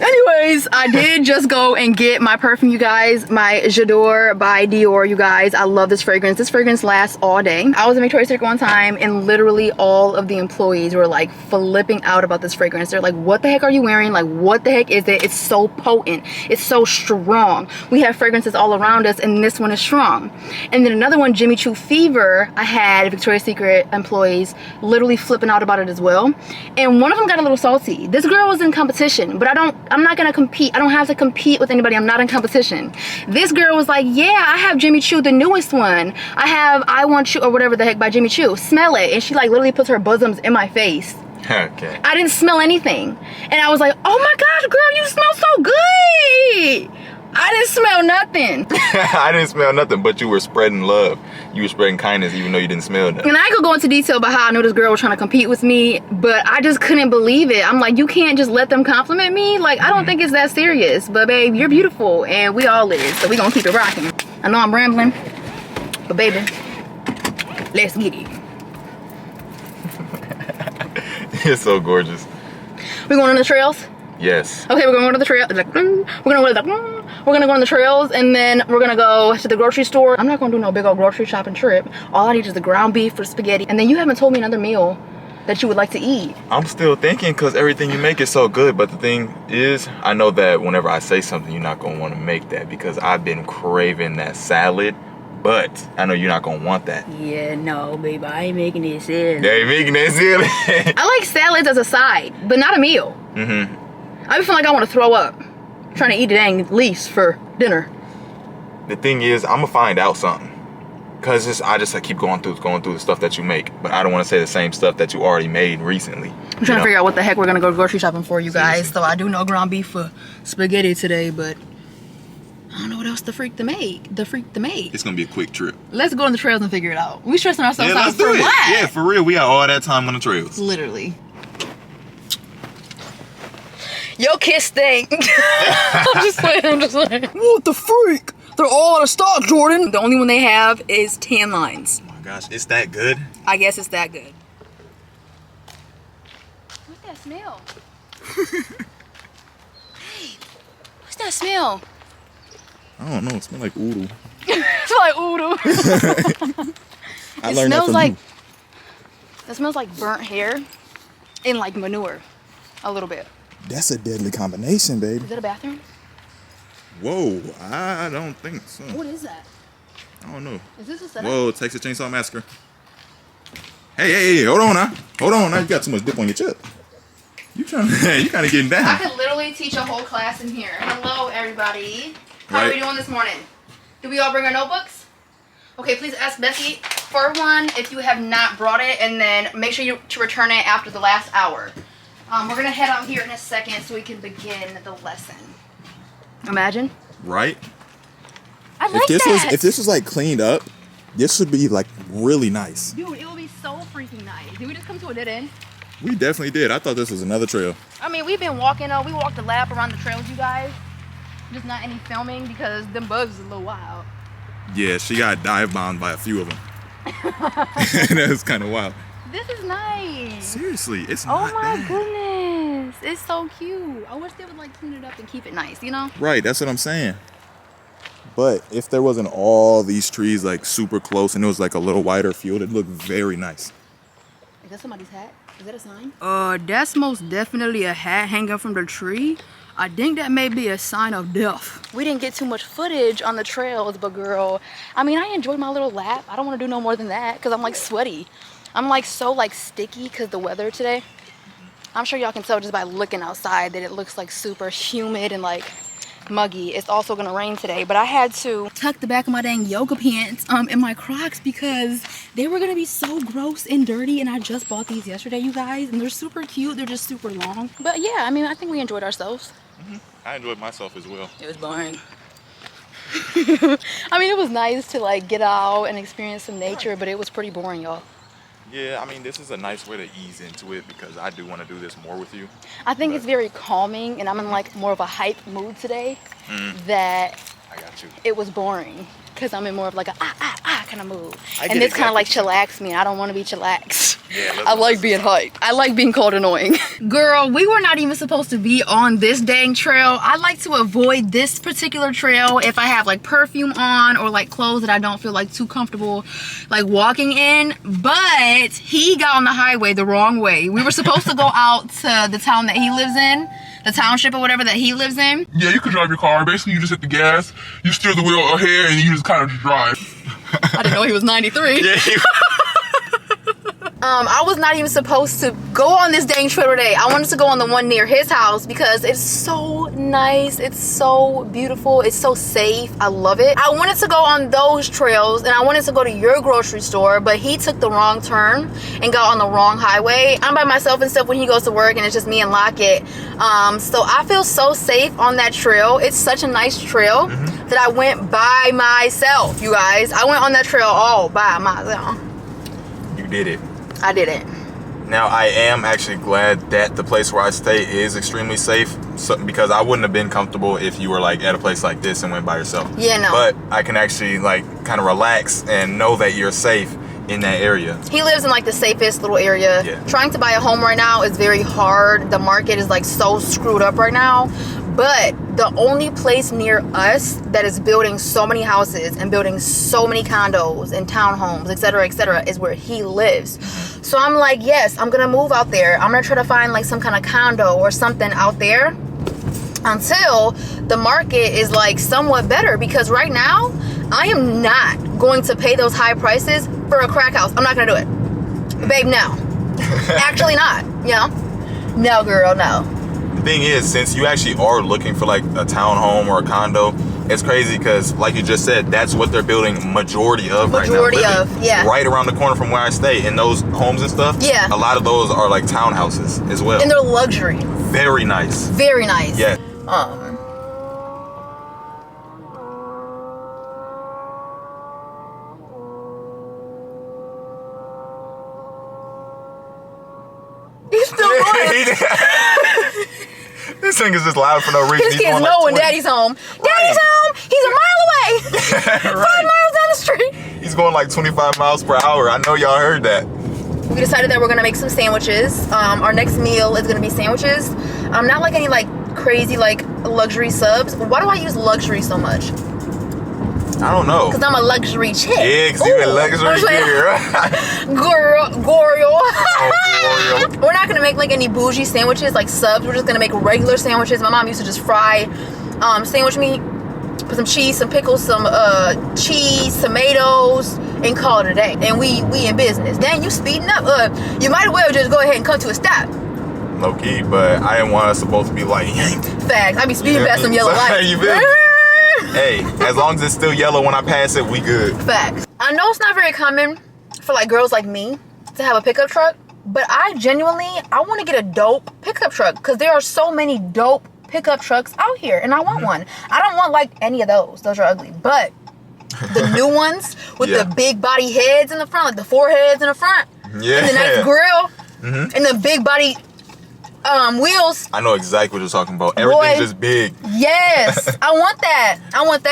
Anyways, I did just go and get my perfume, you guys. My J'adore by Dior, you guys. I love this fragrance. This fragrance lasts all day. I was in Victoria's Secret one time, and literally all of the employees were like flipping out about this fragrance. They're like, what the heck are you wearing? Like, what the heck is it? It's so potent. It's so strong. We have fragrances all around us, and this one is strong. And then another one, Jimmy Choo Fever, I had Victoria's Secret employees literally flipping out about it as well. And one of them got a little salty. This girl was in competition, but I'm not gonna compete. I don't have to compete with anybody. I'm not in competition. This girl was like, yeah, I have Jimmy Choo, the newest one. I have I Want You, or whatever the heck, by Jimmy Choo. Smell it. And she like literally puts her bosoms in my face. Okay. I didn't smell anything. And I was like, oh my gosh, girl, you smell so good. I didn't smell nothing. I didn't smell nothing, but you were spreading love. You were spreading kindness even though you didn't smell nothing. And I could go into detail about how I knew this girl was trying to compete with me, but I just couldn't believe it. I'm like, you can't just let them compliment me? Like, I don't think it's that serious. But babe, you're beautiful, and we all is, so we gonna keep it rocking. I know I'm rambling, but baby, let's get it. You're so gorgeous. We going on the trails? Yes. Okay, we're gonna go to the trail. We're gonna go on the trails, and then we're gonna go to the grocery store. I'm not gonna do no big old grocery shopping trip. All I need is the ground beef for spaghetti. And then you haven't told me another meal that you would like to eat? I'm still thinking because everything you make is so good. But the thing is, I know that whenever I say something, you're not going to want to make that because I've been craving that salad. But I know you're not going to want that. Yeah, no, babe. I ain't making this salad. Yeah, you're making that salad. I like salads as a side, but not a meal. I feel like I want to throw up trying to eat a dang least for dinner. The thing is, I'm going to find out something. Because I keep going through the stuff that you make. But I don't want to say the same stuff that you already made recently. I'm trying to figure out what the heck we're going to go grocery shopping for, you guys. So I do know ground beef for spaghetti today, but I don't know what else to freak to make. It's going to be a quick trip. Let's go on the trails and figure it out. We stressing ourselves out let's for do it. what? Yeah, for real. We got all that time on the trails. Literally. Your kiss stink. I'm just saying. What the freak? They're all out of stock, Jordan. The only one they have is tan lines. Oh my gosh, it's that good? I guess it's that good. What's that smell? Hey, what's that smell? I don't know. It smells like oodle. It smells like oodle. I learned that from you. That smells like burnt hair and like manure. A little bit. That's a deadly combination, baby. Is it a bathroom? Whoa, I don't think so. What is that? I don't know. Is this a setup? Whoa, Texas Chainsaw Massacre. Hey, hold on now. You got too much dip on your chip. You kind of getting down. I could literally teach a whole class in here. Hello, everybody. How are we doing this morning? Did we all bring our notebooks? Okay, please ask Bessie for one if you have not brought it, and then make sure to return it after the last hour. We're gonna head out here in a second so we can begin the lesson. Imagine. Right? I like that. If this was like cleaned up, this would be like really nice. Dude, it would be so freaking nice. Did we just come to a dead end? We definitely did. I thought this was another trail. I mean, we've been walking, we walked a lap around the trails, you guys. Just not any filming because them bugs is a little wild. Yeah, she got dive bombed by a few of them. That was kind of wild. This is nice. Seriously, it's not Oh my bad. goodness. It's so cute. I wish they would like clean it up and keep it nice, you know? Right, that's what I'm saying. But if there wasn't all these trees like super close and it was like a little wider field, it'd look very nice. Is that somebody's hat? Is that a sign? That's most definitely a hat hanging from the tree. I think that may be a sign of death. We didn't get too much footage on the trails, but girl, I mean, I enjoyed my little lap. I don't want to do no more than that because I'm like sweaty. I'm like so like sticky because the weather today. I'm sure y'all can tell just by looking outside that it looks like super humid and like muggy. It's also gonna rain today, but I had to tuck the back of my dang yoga pants in my Crocs because they were gonna be so gross and dirty, and I just bought these yesterday, you guys, and they're super cute. They're just super long. But yeah, I mean, I think we enjoyed ourselves. I enjoyed myself as well. It was boring. I mean, it was nice to like get out and experience some nature, but it was pretty boring, y'all. Yeah, I mean, this is a nice way to ease into it because I do want to do this more with you. I think it's very calming, and I'm in like more of a hype mood today that I got you. it was boring because I'm in more of like a kind of mood. I And get this kind of like exactly. chillax me. I don't want to be chillaxed. Yeah, I like being hyped. I like being called annoying. Girl, we were not even supposed to be on this dang trail. I like to avoid this particular trail if I have like perfume on or like clothes that I don't feel like too comfortable like walking in. But he got on the highway the wrong way. We were supposed to go out to the town that he lives in, the township or whatever that he lives in. Yeah, you can drive your car. Basically, you just hit the gas, you steer the wheel ahead, and you just kind of drive. I didn't know he was 93. Yeah, I was not even supposed to go on this dang trail today. I wanted to go on the one near his house because it's so nice. It's so beautiful. It's so safe. I love it. I wanted to go on those trails and I wanted to go to your grocery store, but he took the wrong turn and got on the wrong highway. I'm by myself and stuff when he goes to work and it's just me and Lockett. So I feel so safe on that trail. It's such a nice trail that I went by myself, you guys. I went on that trail all by myself. you did it. I didn't. Now, I am actually glad that the place where I stay is extremely safe because I wouldn't have been comfortable if you were like at a place like this and went by yourself. Yeah, no. But I can actually like kind of relax and know that you're safe in that area. He lives in like the safest little area. Yeah. Trying to buy a home right now is very hard. The market is like so screwed up right now. But the only place near us that is building so many houses and building so many condos and townhomes, etc., is where he lives. So I'm like, yes, I'm gonna move out there. I'm gonna try to find like some kind of condo or something out there until the market is like somewhat better, because right now I am not going to pay those high prices for a crack house. I'm not gonna do it, babe. No. Actually not, you know. No, girl, no. The thing is, since you actually are looking for like a townhome or a condo, it's crazy because, like you just said, that's what they're building majority of right now. Majority of, yeah. Right around the corner from where I stay, in those homes and stuff. Yeah. A lot of those are like townhouses as well. And they're luxury. Very nice. Very nice. Yeah. He's still going. This thing is just loud for no reason. His kids know when daddy's home. Daddy's home. He's a mile away. 5 miles down the street. He's going like 25 miles per hour. I know y'all heard that. We decided that we're gonna make some sandwiches. Our next meal is gonna be sandwiches. Not like any like crazy like luxury subs. Why do I use luxury so much? I don't know. Because I'm a luxury chick. Yeah, because you're a luxury girl. Girl. Oh, We're not gonna make like any bougie sandwiches like subs. We're just gonna make regular sandwiches. My mom used to just fry sandwich meat, put some cheese, some pickles, some cheese, tomatoes, and call it a day. And we in business. Dang, you speeding up. You might as well just go ahead and come to a stop. Low key, but I didn't want us supposed to be like Facts. I be speeding past some yellow lights. You feel me? Hey, as long as it's still yellow when I pass it, we good. Facts. I know it's not very common for like girls like me to have a pickup truck, but I want to get a dope pickup truck because there are so many dope pickup trucks out here, and I want one. I don't want like any of those. Those are ugly. But the new ones with the big body heads in the front, like the 4 heads in the front, and the nice grill, and the big body wheels. I know exactly what you're talking about. Everything's just big. Yes. I want that. I want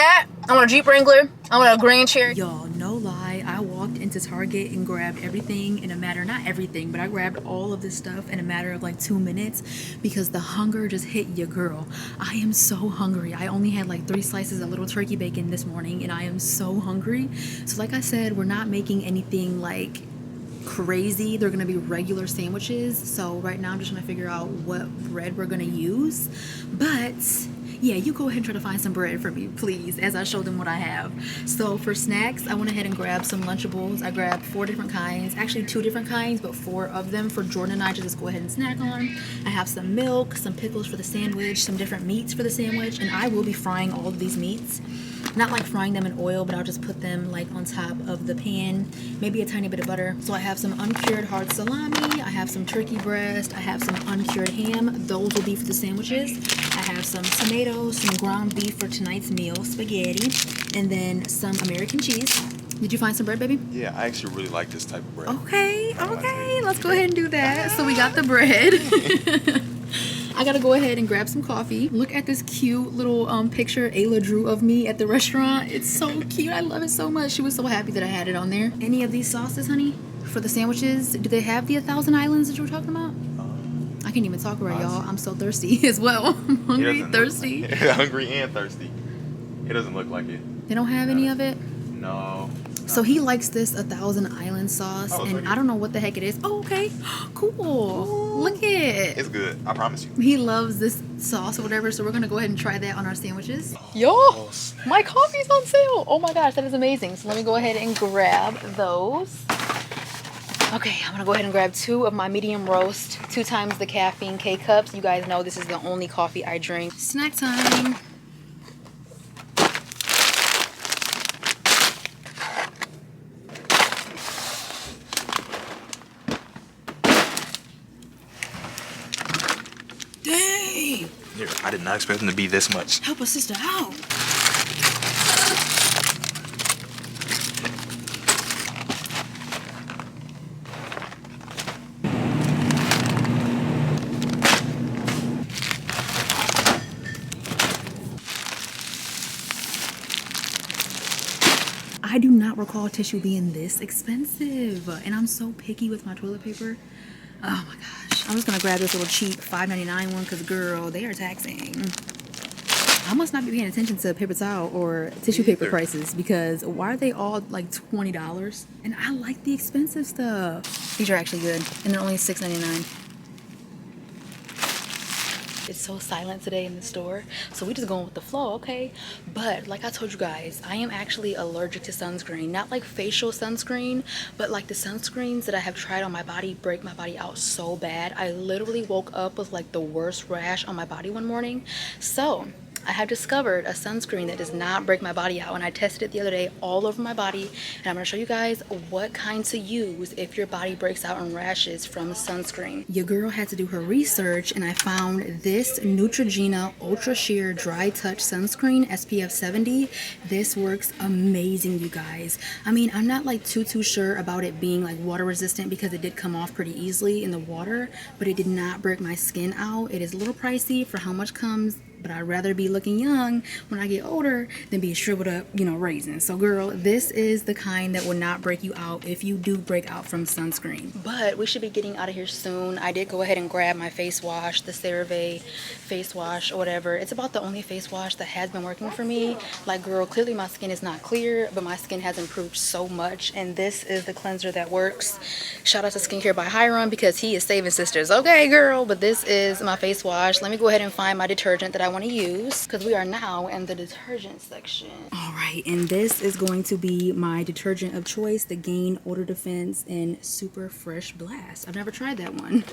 a Jeep Wrangler. I want a Grand Cherokee. Y'all, no lie, I walked into Target and grabbed everything in a matter, not everything, but I grabbed all of this stuff in a matter of like 2 minutes because the hunger just hit your girl. I am so hungry. I only had like 3 slices of little turkey bacon this morning and I am so hungry. So like I said, we're not making anything like crazy. They're gonna be regular sandwiches. So right now I'm just trying to figure out what bread we're gonna use. But yeah, you go ahead and try to find some bread for me, please, as I show them what I have. So for snacks, I went ahead and grabbed some Lunchables. I grabbed 4 different kinds, actually 2 different kinds, but 4 of them for Jordan and I to just go ahead and snack on. I have some milk, some pickles for the sandwich, some different meats for the sandwich, and I will be frying all of these meats. Not like frying them in oil, but I'll just put them like on top of the pan, maybe a tiny bit of butter. So I have some uncured hard salami, I have some turkey breast, I have some uncured ham. Those will be for the sandwiches. I have some tomatoes, some ground beef for tonight's meal, spaghetti, and then some American cheese. Did you find some bread, baby? Yeah, I actually really like this type of bread. Okay, let's go ahead and do that. So we got the bread. I gotta go ahead and grab some coffee. Look at this cute little picture Ayla drew of me at the restaurant. It's so cute. I love it so much. She was so happy that I had it on there. Any of these sauces, honey, for the sandwiches? Do they have the 1,000 Islands that you were talking about? I can't even talk right, y'all. I'm so thirsty as well. I'm hungry, thirsty. Hungry and thirsty. It doesn't look like it. They don't have any of it? No. So he likes this 1,000 Island sauce, and I don't know what the heck it is. Oh, okay. Cool. Ooh. Look it. It's good. I promise you. He loves this sauce or whatever, so we're going to go ahead and try that on our sandwiches. Yo, my coffee's on sale. Oh my gosh, that is amazing. So let me go ahead and grab those. Okay, I'm going to go ahead and grab 2 of my medium roast, 2 times the caffeine K-cups. You guys know this is the only coffee I drink. Snack time. Dang! Here, I did not expect them to be this much. Help a sister out. I do not recall tissue being this expensive, and I'm so picky with my toilet paper. Oh my gosh. I'm just gonna grab this little cheap $5.99 one because, girl, they are taxing. I must not be paying attention to paper towel or tissue paper prices, because why are they all like $20? And I like the expensive stuff. These are actually good, and they're only $6.99. It's so silent today in the store, so we just going with the flow, okay? But like I told you guys, I am actually allergic to sunscreen. Not like facial sunscreen, but like the sunscreens that I have tried on my body break my body out so bad. I literally woke up with like the worst rash on my body one morning. So I have discovered a sunscreen that does not break my body out, and I tested it the other day all over my body, and I'm going to show you guys what kind to use if your body breaks out in rashes from sunscreen. Your girl had to do her research, and I found this Neutrogena Ultra Sheer Dry Touch Sunscreen SPF 70. This works amazing, you guys. I mean, I'm not like too sure about it being like water resistant because it did come off pretty easily in the water, but it did not break my skin out. It is a little pricey for how much comes, but I'd rather be looking young when I get older than be shriveled up, you know, raisins. So girl, this is the kind that will not break you out if you do break out from sunscreen. But we should be getting out of here soon. I did go ahead and grab my face wash, the CeraVe face wash or whatever. It's about the only face wash that has been working for me. Like girl, clearly my skin is not clear, but my skin has improved so much, and this is the cleanser that works. Shout out to Skincare by Hiram because he is saving sisters. Okay girl, but this is my face wash. Let me go ahead and find my detergent that I want to use because we are now in the detergent section. All right, and this is going to be my detergent of choice, the Gain Odor Defense in Super Fresh Blast. I've never tried that one.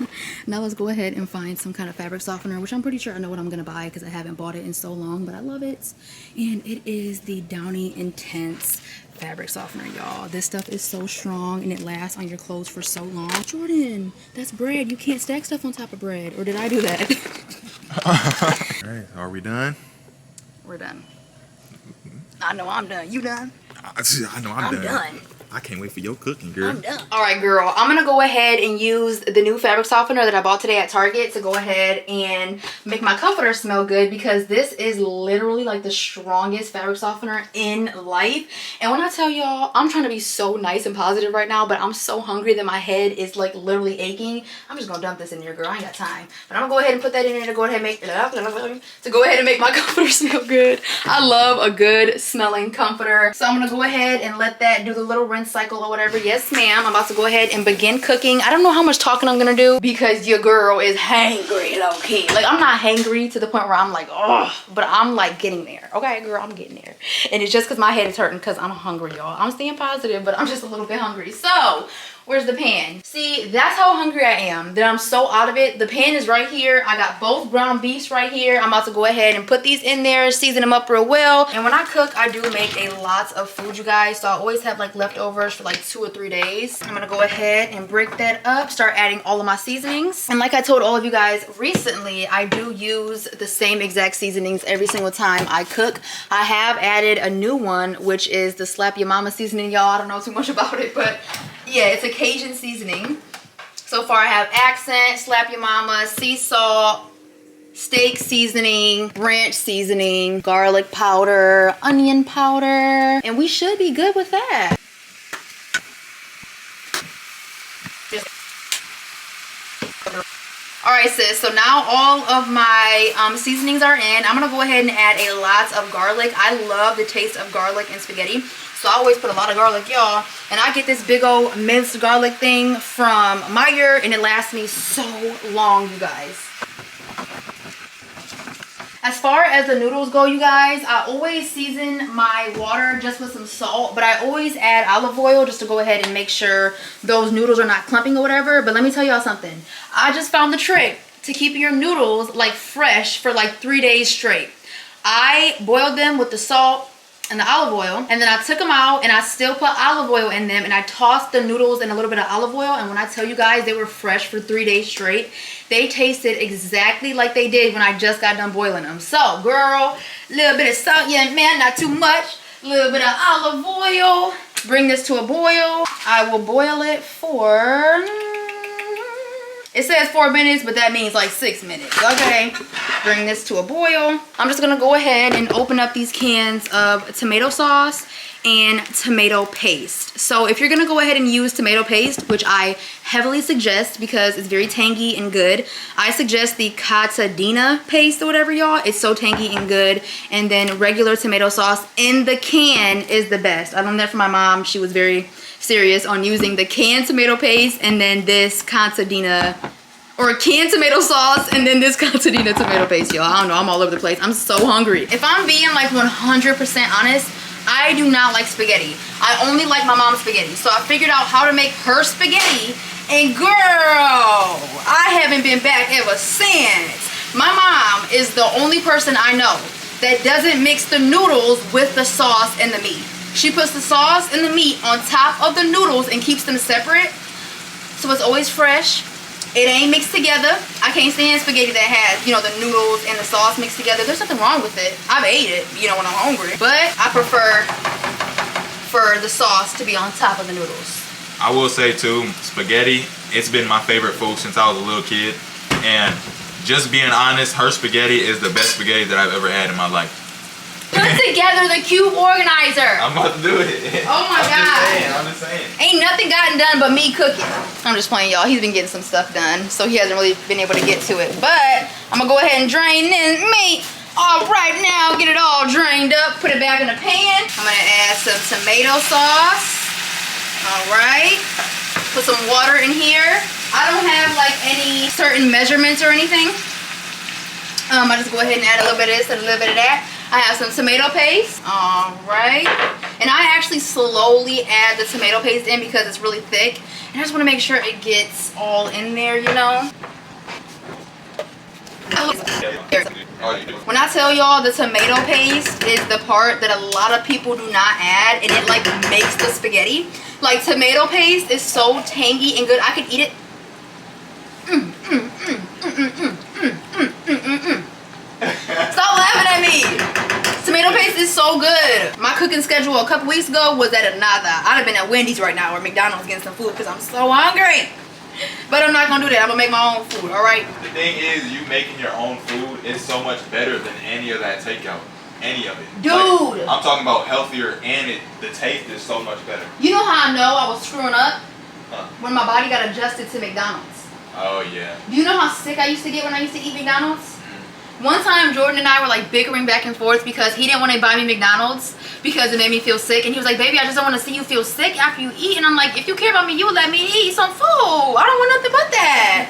Now let's go ahead and find some kind of fabric softener, which I'm pretty sure I know what I'm gonna buy because I haven't bought it in so long, but I love it. And it is the Downy Intense fabric softener, y'all. This stuff is so strong and it lasts on your clothes for so long. Jordan, that's bread. You can't stack stuff on top of bread. Or did I do that? All right, are we done? We're done. I know I'm done. You done? I know I'm done. I can't wait for your cooking, girl. I'm done. All right, girl, I'm gonna go ahead and use the new fabric softener that I bought today at Target to go ahead and make my comforter smell good, because this is literally like the strongest fabric softener in life. And when I tell y'all, I'm trying to be so nice and positive right now, but I'm so hungry that my head is like literally aching. I'm just gonna dump this in here, girl. I ain't got time. But I'm gonna go ahead and put that in there to go ahead and make my comforter smell good. I love a good smelling comforter. So I'm gonna go ahead and let that do the little rinse cycle or whatever. Yes ma'am, I'm about to go ahead and begin cooking. I don't know how much talking I'm gonna do because your girl is hangry, low-key. Like, I'm not hangry to the point where I'm like, oh, but I'm like getting there. Okay girl, I'm getting there. And it's just because my head is hurting because I'm hungry, y'all. I'm staying positive, but I'm just a little bit hungry. So where's the pan? See, that's how hungry I am, that I'm so out of it. The pan is right here. I got both ground beefs right here. I'm about to go ahead and put these in there, season them up real well. And when I cook, I do make a lot of food, you guys. So I always have like leftovers for like 2 or 3 days. I'm gonna go ahead and break that up, start adding all of my seasonings. And like I told all of you guys recently, I do use the same exact seasonings every single time I cook. I have added a new one, which is the Slap Your Mama seasoning, y'all. I don't know too much about it, but yeah, it's a Cajun seasoning. So far I have Accent, Slap Your Mama, Sea Salt, steak seasoning, ranch seasoning, garlic powder, onion powder, and we should be good with that. All right sis, so now all of my seasonings are in. I'm gonna go ahead and add a lot of garlic. I love the taste of garlic in spaghetti, so I always put a lot of garlic, y'all. And I get this big old minced garlic thing from Meyer, and it lasts me so long, you guys. As far as the noodles go, you guys, I always season my water just with some salt, but I always add olive oil just to go ahead and make sure those noodles are not clumping or whatever. But let me tell y'all something. I just found the trick to keeping your noodles like fresh for like 3 days straight. I boiled them with the salt and the olive oil, and then I took them out and I still put olive oil in them, and I tossed the noodles in a little bit of olive oil, and when I tell you guys, they were fresh for 3 days straight. They tasted exactly like they did when I just got done boiling them. So girl, a little bit of salt, yeah man, not too much. A little bit of olive oil. Bring this to a boil. I will boil it for, it says 4 minutes, but that means like 6 minutes. Okay, bring this to a boil. I'm just gonna go ahead and open up these cans of tomato sauce. and tomato paste. So if you're gonna go ahead and use tomato paste, which I heavily suggest because it's very tangy and good, I suggest the Catadina paste or whatever, y'all. It's so tangy and good. And then regular tomato sauce in the can is the best. I learned that from my mom. She was very serious on using the canned tomato paste and then this Catadina, or canned tomato sauce and then this Catadina tomato paste, y'all. I don't know, I'm all over the place. I'm so hungry. If I'm being like 100% honest, I do not like spaghetti. I only like my mom's spaghetti. So I figured out how to make her spaghetti, and girl, I haven't been back ever since. My mom is the only person I know that doesn't mix the noodles with the sauce and the meat. She puts the sauce and the meat on top of the noodles and keeps them separate. So it's always fresh. It ain't mixed together. I can't stand spaghetti that has, you know, the noodles and the sauce mixed together. There's nothing wrong with it. I've ate it, you know, when I'm hungry. But I prefer for the sauce to be on top of the noodles. I will say too, spaghetti, it's been my favorite food since I was a little kid. And just being honest, her spaghetti is the best spaghetti that I've ever had in my life. Put together the cube organizer. I'm about to do it. Oh my God. I'm just saying. Ain't nothing gotten done but me cooking. I'm just playing, y'all. He's been getting some stuff done, so he hasn't really been able to get to it. But I'm gonna go ahead and drain this meat. All right, now get it all drained up. Put it back in the pan. I'm gonna add some tomato sauce. All right. Put some water in here. I don't have like any certain measurements or anything. I just go ahead and add a little bit of this and a little bit of that. I have some tomato paste. All right. And I actually slowly add the tomato paste in because it's really thick. And I just want to make sure it gets all in there, you know. When I tell y'all the tomato paste is the part that a lot of people do not add, and it like makes the spaghetti. Like tomato paste is so tangy and good. I could eat it. Stop laughing at me. Tomato paste is so good. My cooking schedule a couple weeks ago was at a nada. I'd have been at Wendy's right now or McDonald's getting some food because I'm so hungry. But I'm not gonna do that. I'm gonna make my own food, all right? The thing is, you making your own food is so much better than any of that takeout. Any of it. Dude. Like, I'm talking about healthier, and the taste is so much better. You know how I know I was screwing up? Huh. When my body got adjusted to McDonald's. Oh, yeah. Do you know how sick I used to get when I used to eat McDonald's? One time Jordan and I were like bickering back and forth because he didn't want to buy me McDonald's because it made me feel sick, and he was like, baby, I just don't want to see you feel sick after you eat. And I'm like, if you care about me, you would let me eat some food. I don't want nothing but that.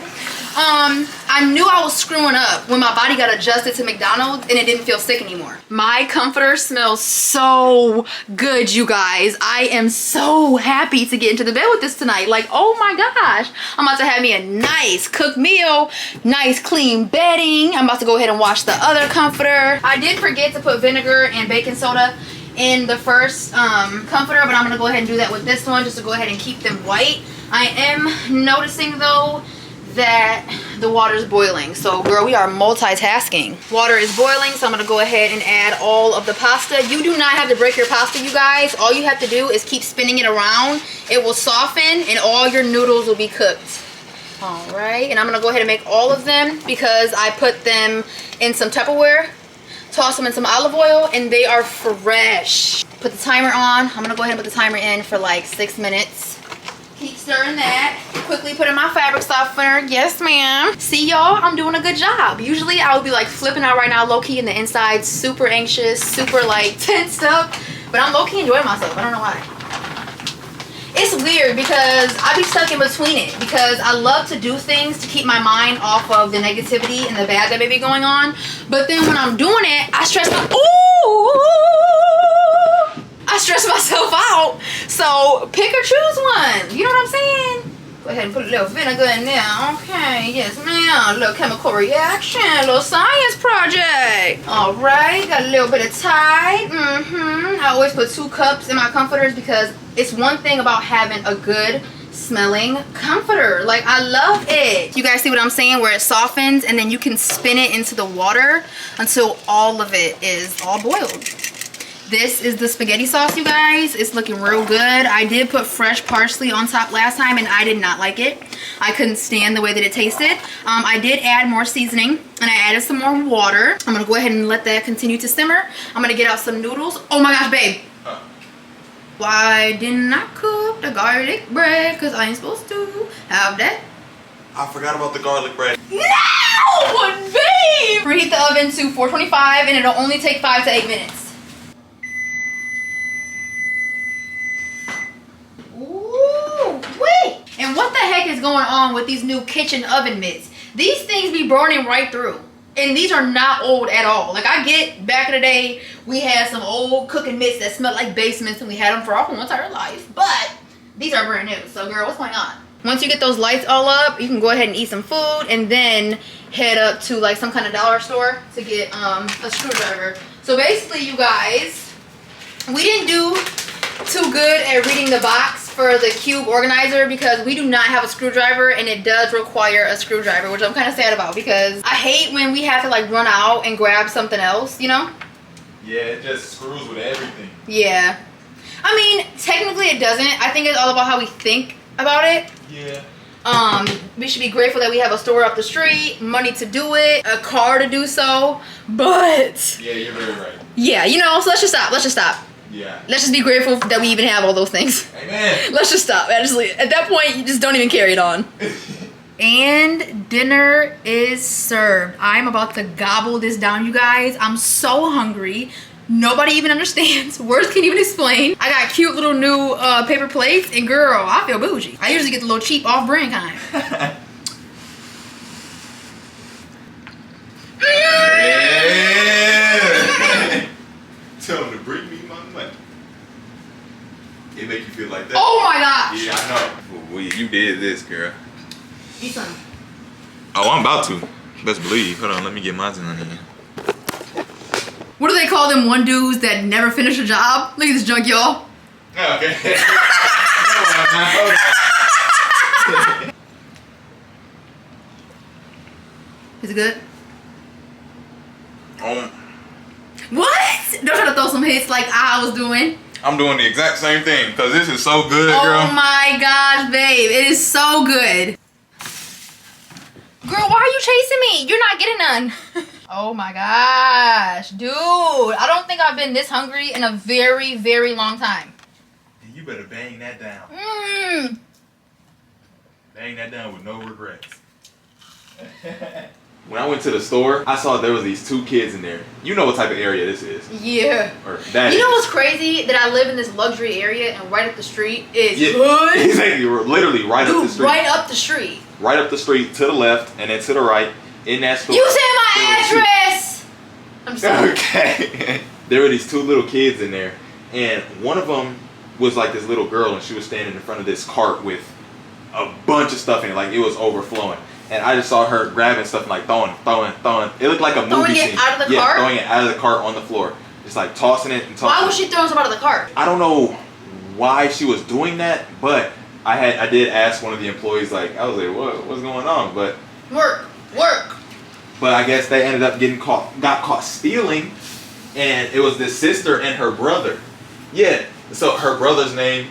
I knew I was screwing up when my body got adjusted to McDonald's and it didn't feel sick anymore. My comforter smells so good, you guys. I am so happy to get into the bed with this tonight. Like, oh my gosh. I'm about to have me a nice cooked meal, nice clean bedding. I'm about to go ahead and wash the other comforter. I did forget to put vinegar and baking soda in the first comforter, but I'm gonna go ahead and do that with this one just to go ahead and keep them white. I am noticing though that the water is boiling. So girl, we are multitasking. Water is boiling, so I'm gonna go ahead and add all of the pasta. You do not have to break your pasta, you guys. All you have to do is keep spinning it around. It will soften and all your noodles will be cooked. All right, and I'm gonna go ahead and make all of them because I put them in some Tupperware, toss them in some olive oil, and they are fresh. Put the timer on. I'm gonna go ahead and put the timer in for like 6 minutes. Keep stirring that. Quickly put in my fabric softener. Yes, ma'am. See, y'all, I'm doing a good job. Usually I would be like flipping out right now, low-key in the inside, super anxious, super like tensed up. But I'm low-key enjoying myself. I don't know why. It's weird because I be stuck in between it because I love to do things to keep my mind off of the negativity and the bad that may be going on. But then when I'm doing it, I stress myself out. So pick or choose one. You know what I'm saying? Go ahead and put a little vinegar in there. Okay, yes ma'am. A little chemical reaction, a little science project. All right, got a little bit of Tide. I always put 2 cups in my comforters because it's one thing about having a good smelling comforter. Like, I love it. You guys see what I'm saying? Where it softens and then you can spin it into the water until all of it is all boiled. This is the spaghetti sauce, you guys. It's looking real good. I did put fresh parsley on top last time and I did not like it. I couldn't stand the way that it tasted. I did add more seasoning and I added some more water. I'm gonna go ahead and let that continue to simmer. I'm gonna get out some noodles. Oh my gosh, babe. Why didn't I cook the garlic bread? Because I ain't supposed to have that. I forgot about the garlic bread. No, babe! Preheat the oven to 425 and it'll only take 5 to 8 minutes. Ooh, wait! And what the heck is going on with these new kitchen oven mitts? These things be burning right through. And these are not old at all. Like, I get back in the day, we had some old cooking mitts that smelled like basements and we had them for our whole entire life. But these are brand new. So, girl, what's going on? Once you get those lights all up, you can go ahead and eat some food and then head up to like some kind of dollar store to get a screwdriver. So basically, you guys, we didn't do too good at reading the box for the cube organizer because we do not have a screwdriver and it does require a screwdriver, which I'm kind of sad about because I hate when we have to like run out and grab something else, you know? Yeah, it just screws with everything. Yeah. I mean, technically it doesn't. I think it's all about how we think about it. Yeah. We should be grateful that we have a store up the street, money to do it, a car to do so, but... Yeah, you're very right. Yeah, you know, so let's just stop. Yeah. Let's just be grateful that we even have all those things. Amen. Let's just stop. Actually, at that point, you just don't even carry it on. And dinner is served. I'm about to gobble this down, you guys. I'm so hungry. Nobody even understands. Words can't even explain. I got cute little new paper plates, and girl, I feel bougie. I usually get the little cheap off-brand kind. Yeah. Tell them to bring me my money. It make you feel like that. Oh my gosh. Yeah, I know. Well, you did this, girl. Eat some. Oh, I'm about to. Best believe. Hold on, let me get mine in here. What do they call them one dudes that never finish a job? Look at this junk, y'all. Okay. Is it good? What? Don't try to throw some hits like I was doing. I'm doing the exact same thing because this is so good, girl. Oh my gosh, babe. It is so good. Girl, why are you chasing me? You're not getting none. Oh my gosh. Dude, I don't think I've been this hungry in a very, very long time. You better bang that down. Mmm. Bang that down with no regrets. When I went to the store, I saw there was these 2 kids in there. You know what type of area this is. Yeah. Or that you know is. what's crazy? That I live in this luxury area and right up the street is Yeah, good. exactly. We're literally right Dude, up the street. right up the street. Right up the street to the left and then to the right in that store. You said my there address! I'm sorry. Okay. There were these 2 little kids in there, and one of them was like this little girl, and she was standing in front of this cart with a bunch of stuff in it, like it was overflowing. And I just saw her grabbing stuff and like throwing. It looked like a movie Throwing scene. it out of the cart? Throwing it out of the cart on the floor. Just like tossing it and tossing Why it. was she throwing some out of the cart? I don't know why she was doing that, but I did ask one of the employees, like, I was like, what's going on? But Work. But I guess they ended up got caught stealing, and it was this sister and her brother. Yeah, so her brother's name,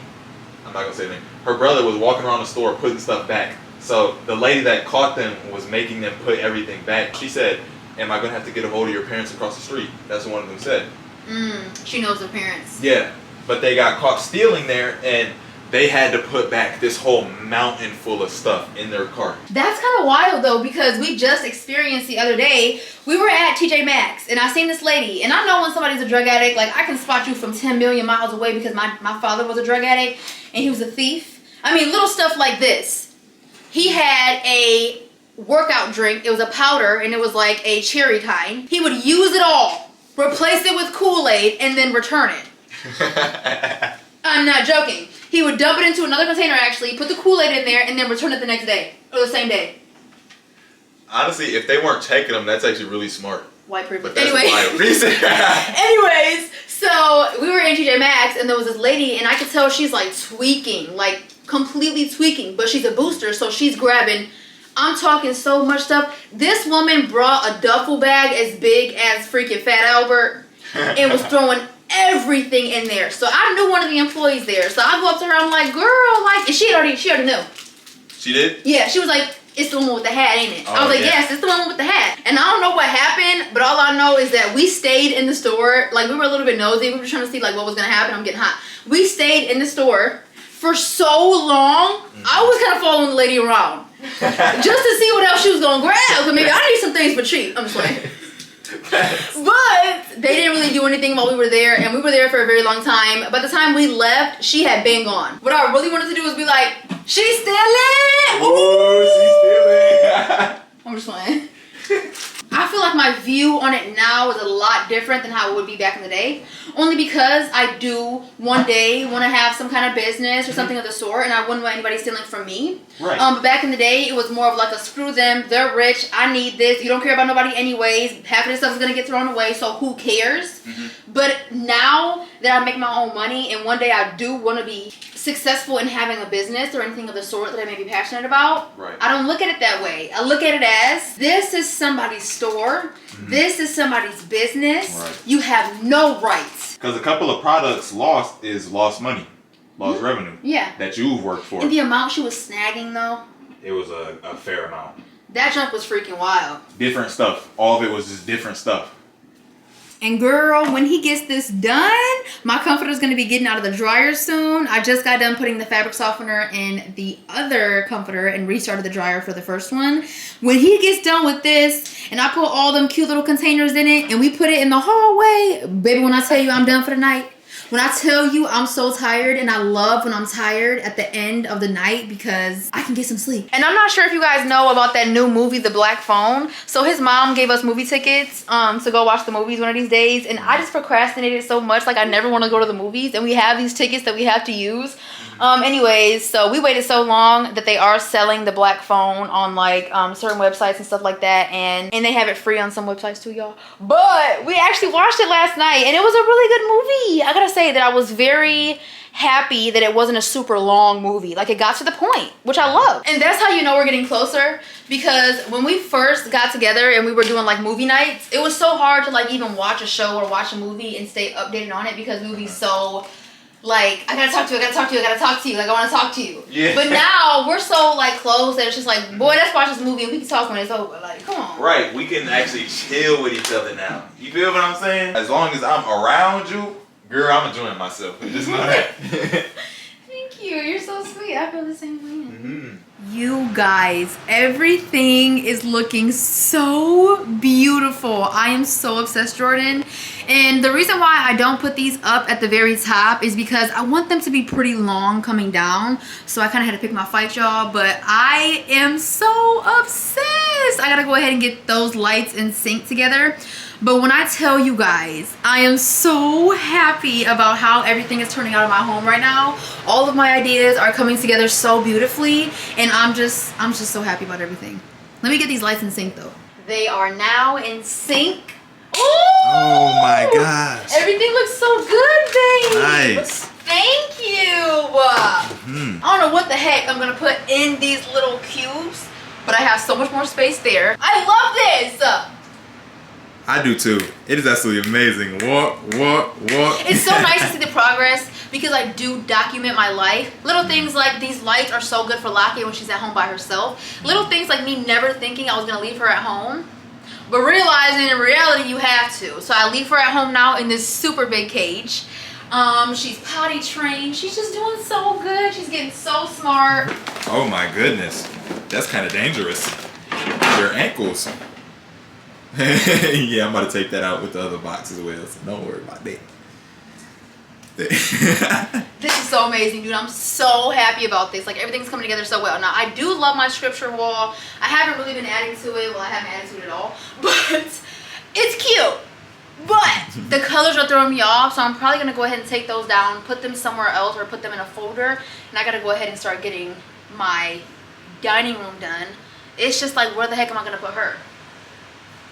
I'm not gonna say the name. Her brother was walking around the store putting stuff back. So the lady that caught them was making them put everything back. She said, am I gonna have to get a hold of your parents across the street? That's what one of them said. She knows her parents. Yeah, but they got caught stealing there, and they had to put back this whole mountain full of stuff in their cart. That's kind of wild though, because we just experienced the other day, we were at TJ Maxx and I seen this lady, and I know when somebody's a drug addict, like I can spot you from 10 million miles away because my father was a drug addict and he was a thief. I mean, little stuff like this. He had a workout drink, it was a powder and it was like a cherry kind. He would use it all, replace it with Kool-Aid, and then return it. I'm not joking. He would dump it into another container actually, put the Kool-Aid in there, and then return it the next day. Or the same day. Honestly, if they weren't taking them, that's actually really smart. White privilege. But that's Anyway. wild. Anyways, so we were in TJ Maxx and there was this lady and I could tell she's like tweaking, like completely tweaking, but she's a booster, so she's grabbing, I'm talking so much stuff. This woman brought a duffel bag as big as freaking Fat Albert and was throwing everything in there. So I knew one of the employees there. So I go up to her, I'm like, girl, like, and she already knew. She did? Yeah, she was like, it's the one with the hat, ain't it? Oh, I was like, yeah. yes, it's the one with the hat. And I don't know what happened, but all I know is that we stayed in the store. Like, we were a little bit nosy. We were trying to see, like, what was going to happen. I'm getting hot. We stayed in the store for so long. I was kind of following the lady around just to see what else she was going to grab. Because maybe I need some things for cheap. I'm just playing. But they didn't really do anything while we were there, and we were there for a very long time. By the time we left, she had been gone. What I really wanted to do was be like, she's stealing! Ooh, she's stealing! I'm just playing. I feel like my view on it now is a lot different than how it would be back in the day. Only because I do one day want to have some kind of business or something of the sort, and I wouldn't want anybody stealing from me. Right. But back in the day, it was more of like a screw them, they're rich, I need this, you don't care about nobody anyways, half of this stuff is going to get thrown away, so who cares? But now that I make my own money, and one day I do want to be successful in having a business or anything of the sort that I may be passionate about, Right. I don't look at it that way. I look at it as, this is somebody's store, this is somebody's business, Right. you have no rights. Because a couple of products lost is lost money, lost revenue. Yeah. That you've worked for. And the amount she was snagging though, It was a fair amount. that junk was freaking wild. Different stuff. All of it was just different stuff. And girl, when he gets this done, my comforter's gonna be getting out of the dryer soon. I just got done putting the fabric softener in the other comforter and restarted the dryer for the first one. When he gets done with this, and I put all them cute little containers in it, and we put it in the hallway, baby, when I tell you I'm done for the night, when I tell you I'm so tired, and I love when I'm tired at the end of the night because I can get some sleep. And I'm not sure if you guys know about that new movie, The Black Phone. So his mom gave us movie tickets to go watch the movies one of these days, and I just procrastinated so much, like I never want to go to the movies, and we have these tickets that we have to use. Anyways, so we waited so long that they are selling the Black Phone on like certain websites and stuff like that, and they have it free on some websites too, y'all. But we actually watched it last night, and it was a really good movie. I gotta say that I was very happy that it wasn't a super long movie. Like, it got to the point, which I love. And that's how you know we're getting closer, because when we first got together and we were doing like movie nights, it was so hard to like even watch a show or watch a movie and stay updated on it, because we would be so like, I gotta talk to you, I gotta talk to you, I gotta talk to you, like I wanna talk to you. Yeah. But now we're so like close that it's just like, boy, let's watch this movie and we can talk when it's over. Like, come on. Right, we can actually chill with each other now. You feel what I'm saying? As long as I'm around you, girl, I'm enjoying myself. Just know that. Thank you, you're so sweet. I feel the same way. You guys, everything is looking so beautiful. I am so obsessed, Jordan. And the reason why I don't put these up at the very top is because I want them to be pretty long coming down. So I kind of had to pick my fight, y'all. But I am so obsessed. I gotta go ahead and get those lights in sync together. But when I tell you guys, I am so happy about how everything is turning out in my home right now. All of my ideas are coming together so beautifully, and I'm just so happy about everything. Let me get these lights in sync though. They are now in sync. Ooh! Oh my gosh. Everything looks so good, babe. Nice. Thank you. I don't know what the heck I'm gonna put in these little cubes, but I have so much more space there. I love this. I do too. It is absolutely amazing. Walk. It's so nice to see the progress, because I do document my life. Little things like these lights are so good for Laki when she's at home by herself. Little things like me never thinking I was gonna leave her at home, but realizing in reality you have to. So I leave her at home now in this super big cage. She's potty trained. She's just doing so good. She's getting so smart. Oh my goodness. That's kind of dangerous. Your ankles. Yeah, I'm about to take that out with the other box as well, so don't worry about that. This is so amazing, dude. I'm so happy about this. Like, everything's coming together so well. Now, I do love my scripture wall. I haven't really been adding to it. Well, I haven't added to it at all. But it's cute. But the colors are throwing me off, so I'm probably going to go ahead and take those down, put them somewhere else, or put them in a folder. And I got to go ahead and start getting my dining room done. It's just like, where the heck am I going to put her?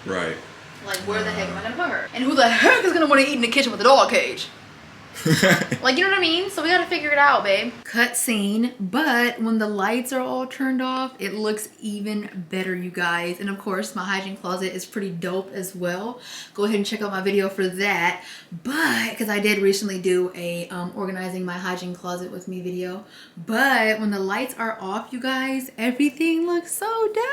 Right. Like, where the heck am I going to put her? And who the heck is going to want to eat in the kitchen with a dog cage? Like, you know what I mean? So we gotta figure it out, babe. Cut scene, but when the lights are all turned off, it looks even better, you guys. And of course, my hygiene closet is pretty dope as well. Go ahead and check out my video for that. But, because I did recently do a organizing my hygiene closet with me video. But when the lights are off, you guys, everything looks so dope.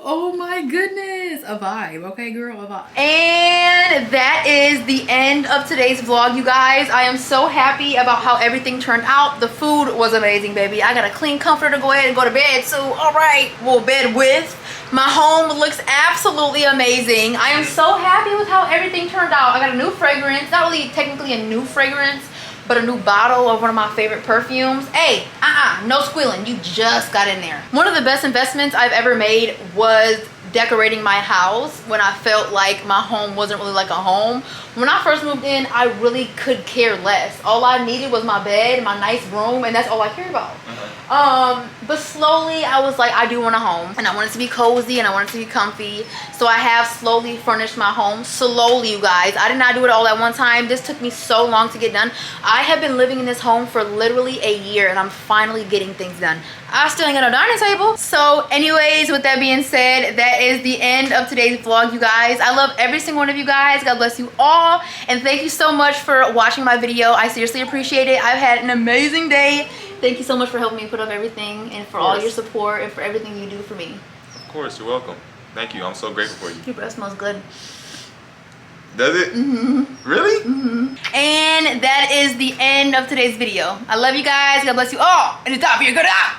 Oh my goodness, a vibe. Okay, girl, a vibe. And that is the end of today's vlog, you guys. I am so happy about how everything turned out. The food was amazing, baby. I got a clean comforter to go ahead and go to bed. So, all right, well, bed with. My home looks absolutely amazing. I am so happy with how everything turned out. I got a new fragrance, not really technically a new fragrance, but a new bottle of one of my favorite perfumes. Hey, no squealing, you just got in there. One of the best investments I've ever made was decorating my house when I felt like my home wasn't really like a home. When I first moved in, I really could care less. All I needed was my bed, my nice room, and that's all I cared about. But slowly I was like, I do want a home, and I want it to be cozy, and I want it to be comfy. So I have slowly furnished my home. Slowly, you guys. I did not do it all at one time. This took me so long to get done. I have been living in this home for literally a year, and I'm finally getting things done. I still ain't got no dining table. So anyways, with that being said, that is the end of today's vlog, you guys. I love every single one of you guys. God bless you all. And thank you so much for watching my video. I seriously appreciate it. I've had an amazing day. Thank you so much for helping me put up everything and for all your support and for everything you do for me. Of course, you're welcome. Thank you. I'm so grateful for you. Your breath smells good. Does it? Mm-hmm. Really? Mm-hmm. And that is the end of today's video. I love you guys. God bless you all. And the top of your good eye.